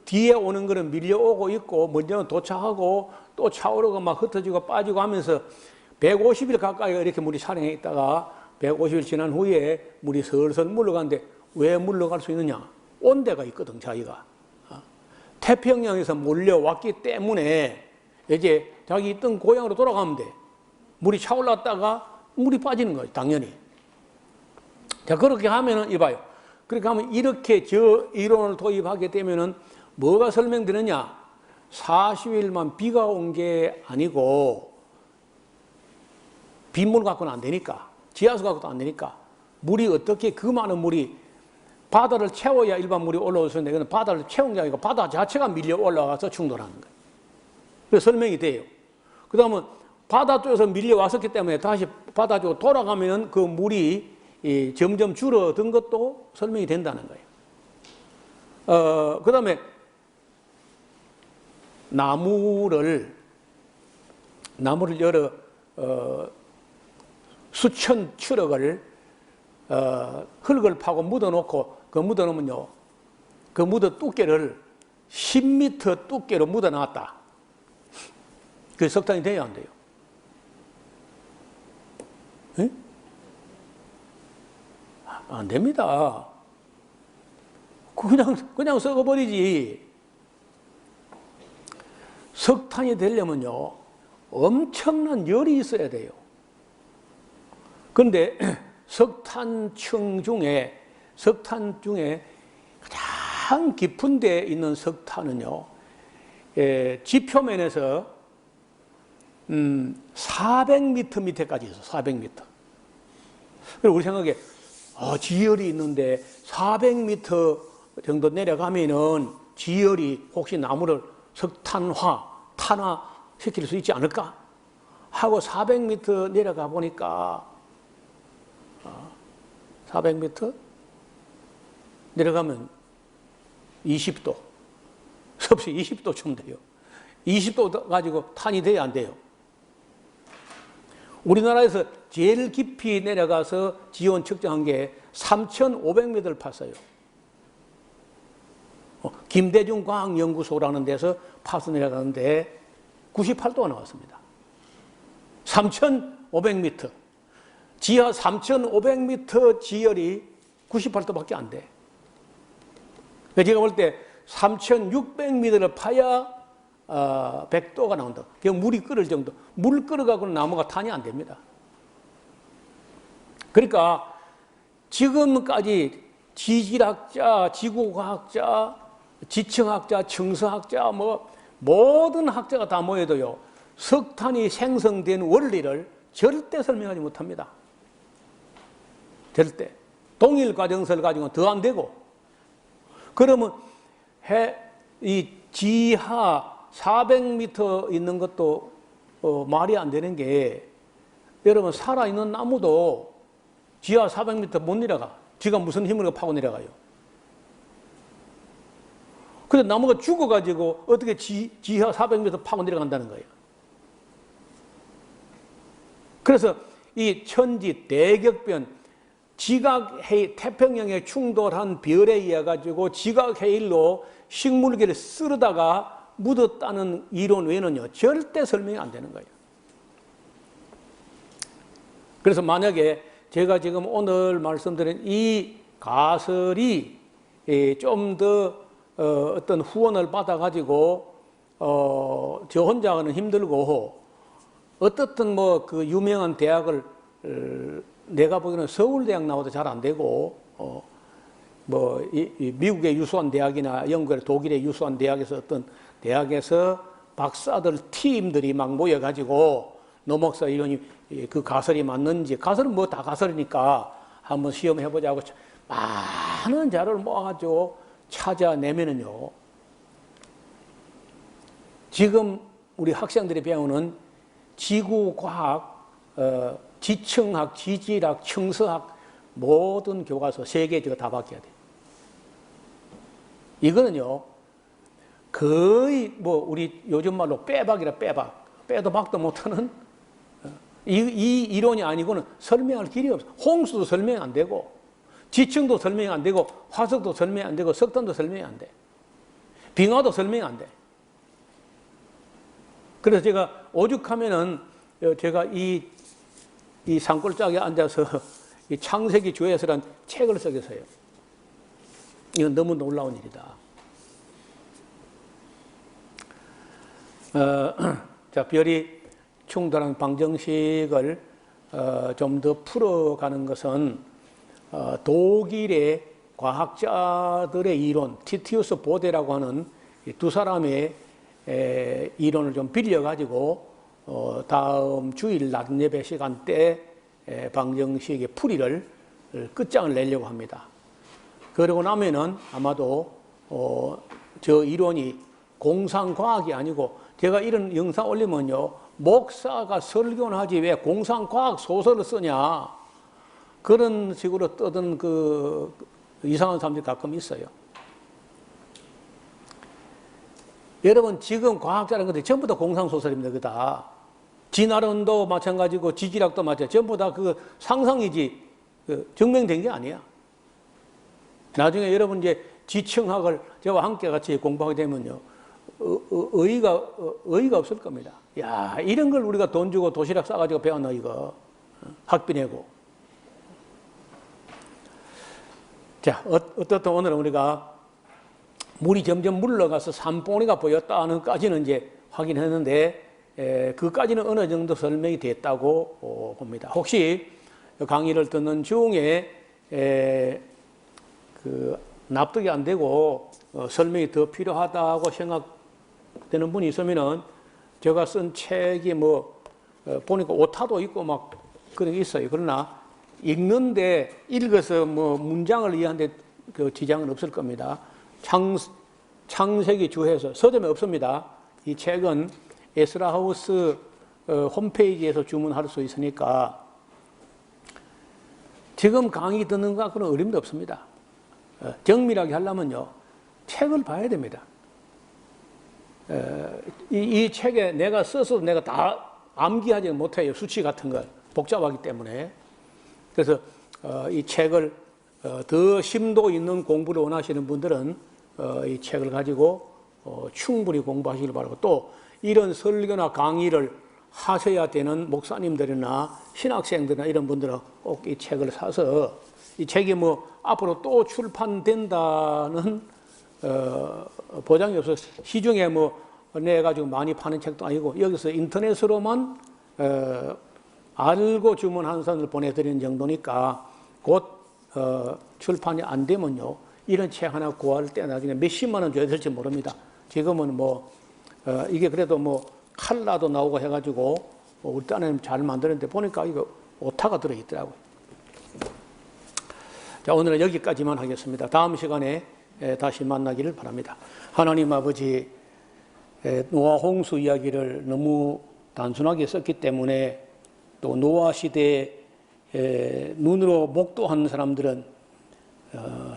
뒤에 오는 거는 밀려오고 있고 먼저는 도착하고 또 차오르고 막 흩어지고 빠지고 하면서 150일 가까이 이렇게 물이 촬영해 있다가 150일 지난 후에 물이 슬슬 물러가는데 왜 물러갈 수 있느냐? 온대가 있거든, 자기가. 태평양에서 몰려왔기 때문에 이제 자기 있던 고향으로 돌아가면 돼. 물이 차올랐다가 물이 빠지는 거예요, 당연히. 자, 그렇게 하면은 이봐요. 그렇게 하면 이렇게 저 이론을 도입하게 되면은 뭐가 설명되느냐? 40일만 비가 온 게 아니고 빗물 갖고는 안 되니까, 지하수 갖고도 안 되니까 물이 어떻게 그 많은 물이 바다를 채워야 일반 물이 올라올 수 있는데 그건 바다를 채운 게 아니고 바다 자체가 밀려 올라가서 충돌하는 거예요. 그래서 설명이 돼요. 그 다음은 바다 쪽에서 밀려왔었기 때문에 다시 바다 쪽으로 돌아가면 그 물이 점점 줄어든 것도 설명이 된다는 거예요. 그 다음에 나무를 여러 수천 추럭을 흙을 파고 묻어놓고 그 묻어놓으면요, 그 묻어 두께를 10m 두께로 묻어놨다. 그 석탄이 돼야 안 돼요? 에? 안 됩니다. 그냥 썩어버리지. 석탄이 되려면요, 엄청난 열이 있어야 돼요. 그런데 석탄 중에 가장 깊은 데 있는 석탄은요, 지표면에서 400m 밑에까지 있어. 400m. 그리고 우리 생각에 지열이 있는데 400m 정도 내려가면은 지열이 혹시 나무를 탄화 시킬 수 있지 않을까 하고 400m 내려가 보니까 400m 내려가면 20도, 섭씨 20도쯤 돼요. 20도 가지고 탄이 돼야 안 돼요. 우리나라에서 제일 깊이 내려가서 지온 측정한 게 3,500m를 팠어요. 김대중 과학연구소라는 데서 파서 내려가는데 98도가 나왔습니다. 3,500m. 지하 3,500m 지열이 98도밖에 안 돼. 제가 볼 때 3,600m를 파야 100도가 나온다. 그냥 물이 끓을 정도. 물 끓어가고는 나무가 탄이 안 됩니다. 그러니까 지금까지 지질학자, 지구과학자, 지층학자, 청소학자, 모든 학자가 다 모여도요, 석탄이 생성된 원리를 절대 설명하지 못합니다. 절대. 동일 과정서를 가지고는 더 안 되고. 그러면 이 지하 400m 있는 것도 말이 안 되는 게, 여러분 살아있는 나무도 지하 400m 못 내려가. 지가 무슨 힘으로 파고 내려가요. 근데 나무가 죽어가지고 어떻게 지하 400m 파고 내려간다는 거예요. 그래서 이 천지 대격변, 지각해일, 태평양에 충돌한 별에 의해 가지고 지각해일로 식물계를 쓸어다가 묻었다는 이론 외에는요, 절대 설명이 안 되는 거예요. 그래서 만약에 제가 지금 오늘 말씀드린 이 가설이 좀 더 어떤 후원을 받아가지고 저 혼자는 힘들고 어떻든 그 유명한 대학을 내가 보기에는 서울대학 나와도 잘 안 되고 미국의 유수한 대학이나 영국의 독일의 유수한 대학에서 어떤 대학에서 박사들 팀들이 막 모여가지고 노 목사 이론이 그 가설이 맞는지, 가설은 뭐 다 가설이니까 한번 시험해보자고 많은 자료를 모아가지고 찾아내면은요, 지금 우리 학생들이 배우는 지구과학, 지층학, 지질학, 청소학 모든 교과서 세계적으로 다 바뀌어야 돼요. 이거는요, 거의 우리 요즘 말로 빼박이라 빼박, 빼도 박도 못하는 이 이론이 아니고는 설명할 길이 없어. 홍수도 설명이 안 되고, 지층도 설명이 안 되고, 화석도 설명이 안 되고, 석탄도 설명이 안 돼. 빙하도 설명이 안 돼. 그래서 제가 오죽하면은 제가 이 산골짜기에 앉아서 이 창세기 주에서란 책을 쓰겠어요. 이건 너무 놀라운 일이다. 자, 별이 충돌한 방정식을 좀 더 풀어가는 것은 독일의 과학자들의 이론, 티티우스 보데라고 하는 두 사람의 이론을 좀 빌려가지고 다음 주일 낮 예배 시간 때 방정식의 풀이를 끝장을 내려고 합니다. 그러고 나면은 아마도 저 이론이 공상과학이 아니고, 제가 이런 영상 올리면요, 목사가 설교는 하지 왜 공상과학 소설을 쓰냐, 그런 식으로 떠든 그 이상한 사람들이 가끔 있어요. 여러분, 지금 과학자라는 것들이 전부 다 공상소설입니다. 그다. 진화론도 마찬가지고 지질학도 마찬가지. 전부 다 그 상상이지 증명된 게 아니야. 나중에 여러분 이제 지층학을 저와 함께 같이 공부하게 되면요, 의의가 없을 겁니다. 야, 이런 걸 우리가 돈 주고 도시락 싸가지고 배웠나 이거. 학비 내고. 자, 어떻든 오늘은 우리가 물이 점점 물러가서 산봉우리가 보였다는 까지는 이제 확인했는데, 그까지는 어느 정도 설명이 됐다고 봅니다. 혹시 강의를 듣는 중에 그 납득이 안 되고 설명이 더 필요하다고 생각되는 분이 있으면은 제가 쓴 책이 뭐 보니까 오타도 있고 막 그런 게 있어요. 그러나 읽는데 읽어서 뭐 문장을 이해하는데 그 지장은 없을 겁니다. 창세기 주해서 서점에 없습니다. 이 책은 에스라하우스 홈페이지에서 주문할 수 있으니까 지금 강의 듣는 거 그런 어림도 없습니다. 정밀하게 하려면요, 책을 봐야 됩니다. 이 책에 내가 써서 내가 다 암기하지 못해요. 수치 같은 걸. 복잡하기 때문에. 그래서 이 책을 더 심도 있는 공부를 원하시는 분들은 이 책을 가지고 충분히 공부하시길 바라고, 또 이런 설교나 강의를 하셔야 되는 목사님들이나 신학생들이나 이런 분들은 꼭 이 책을 사서, 이 책이 뭐 앞으로 또 출판된다는 보장이 없어서 시중에 뭐 내가지고 많이 파는 책도 아니고, 여기서 인터넷으로만 알고 주문한 사람을 보내드리는 정도니까, 곧 출판이 안 되면요, 이런 책 하나 구할 때 나중에 몇십만 원 줘야 될지 모릅니다. 지금은 뭐 이게 그래도 뭐 칼라도 나오고 해가지고 우리 딴에는 잘 만드는데 보니까 이거 오타가 들어있더라고요. 자, 오늘은 여기까지만 하겠습니다. 다음 시간에 다시 만나기를 바랍니다. 하나님 아버지, 노아 홍수 이야기를 너무 단순하게 썼기 때문에, 또 노아 시대에 눈으로 목도한 사람들은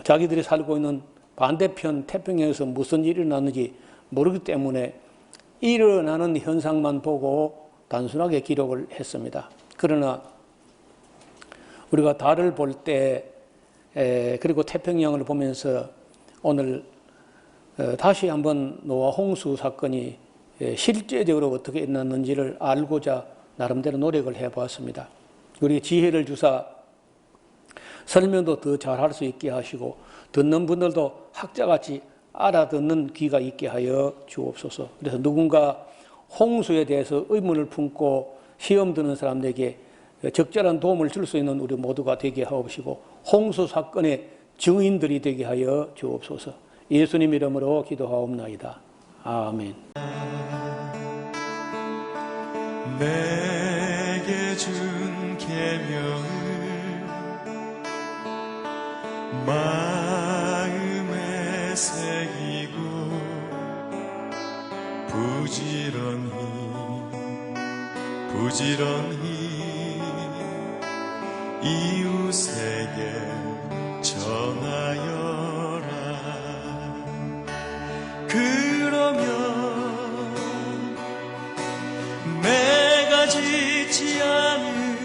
자기들이 살고 있는 반대편 태평양에서 무슨 일이 일어났는지 모르기 때문에 일어나는 현상만 보고 단순하게 기록을 했습니다. 그러나 우리가 달을 볼 때, 그리고 태평양을 보면서 오늘 다시 한번 노아 홍수 사건이 실제적으로 어떻게 일어났는지를 알고자 나름대로 노력을 해보았습니다. 우리 지혜를 주사 설명도 더 잘할 수 있게 하시고, 듣는 분들도 학자같이 알아듣는 귀가 있게 하여 주옵소서. 그래서 누군가 홍수에 대해서 의문을 품고 시험 드는 사람들에게 적절한 도움을 줄 수 있는 우리 모두가 되게 하옵시고, 홍수 사건의 증인들이 되게 하여 주옵소서. 예수님 이름으로 기도하옵나이다. 아멘. 내게 준 계명을 마음에 새기고 부지런히 이웃에게 전하여라. 그러면 내가 짓지 않은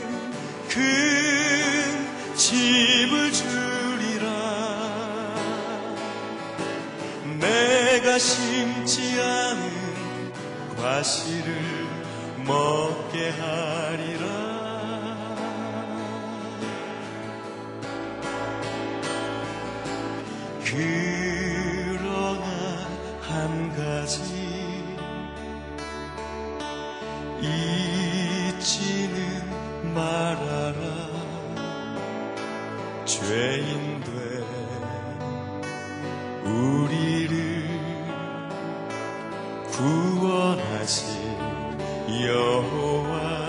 큰 집을 주리라. 내가 심지 않은 과실을 먹게 하리라. 그러나 한 가지 잊지는 말아라. 죄인 된 우리를 구원하신 여호와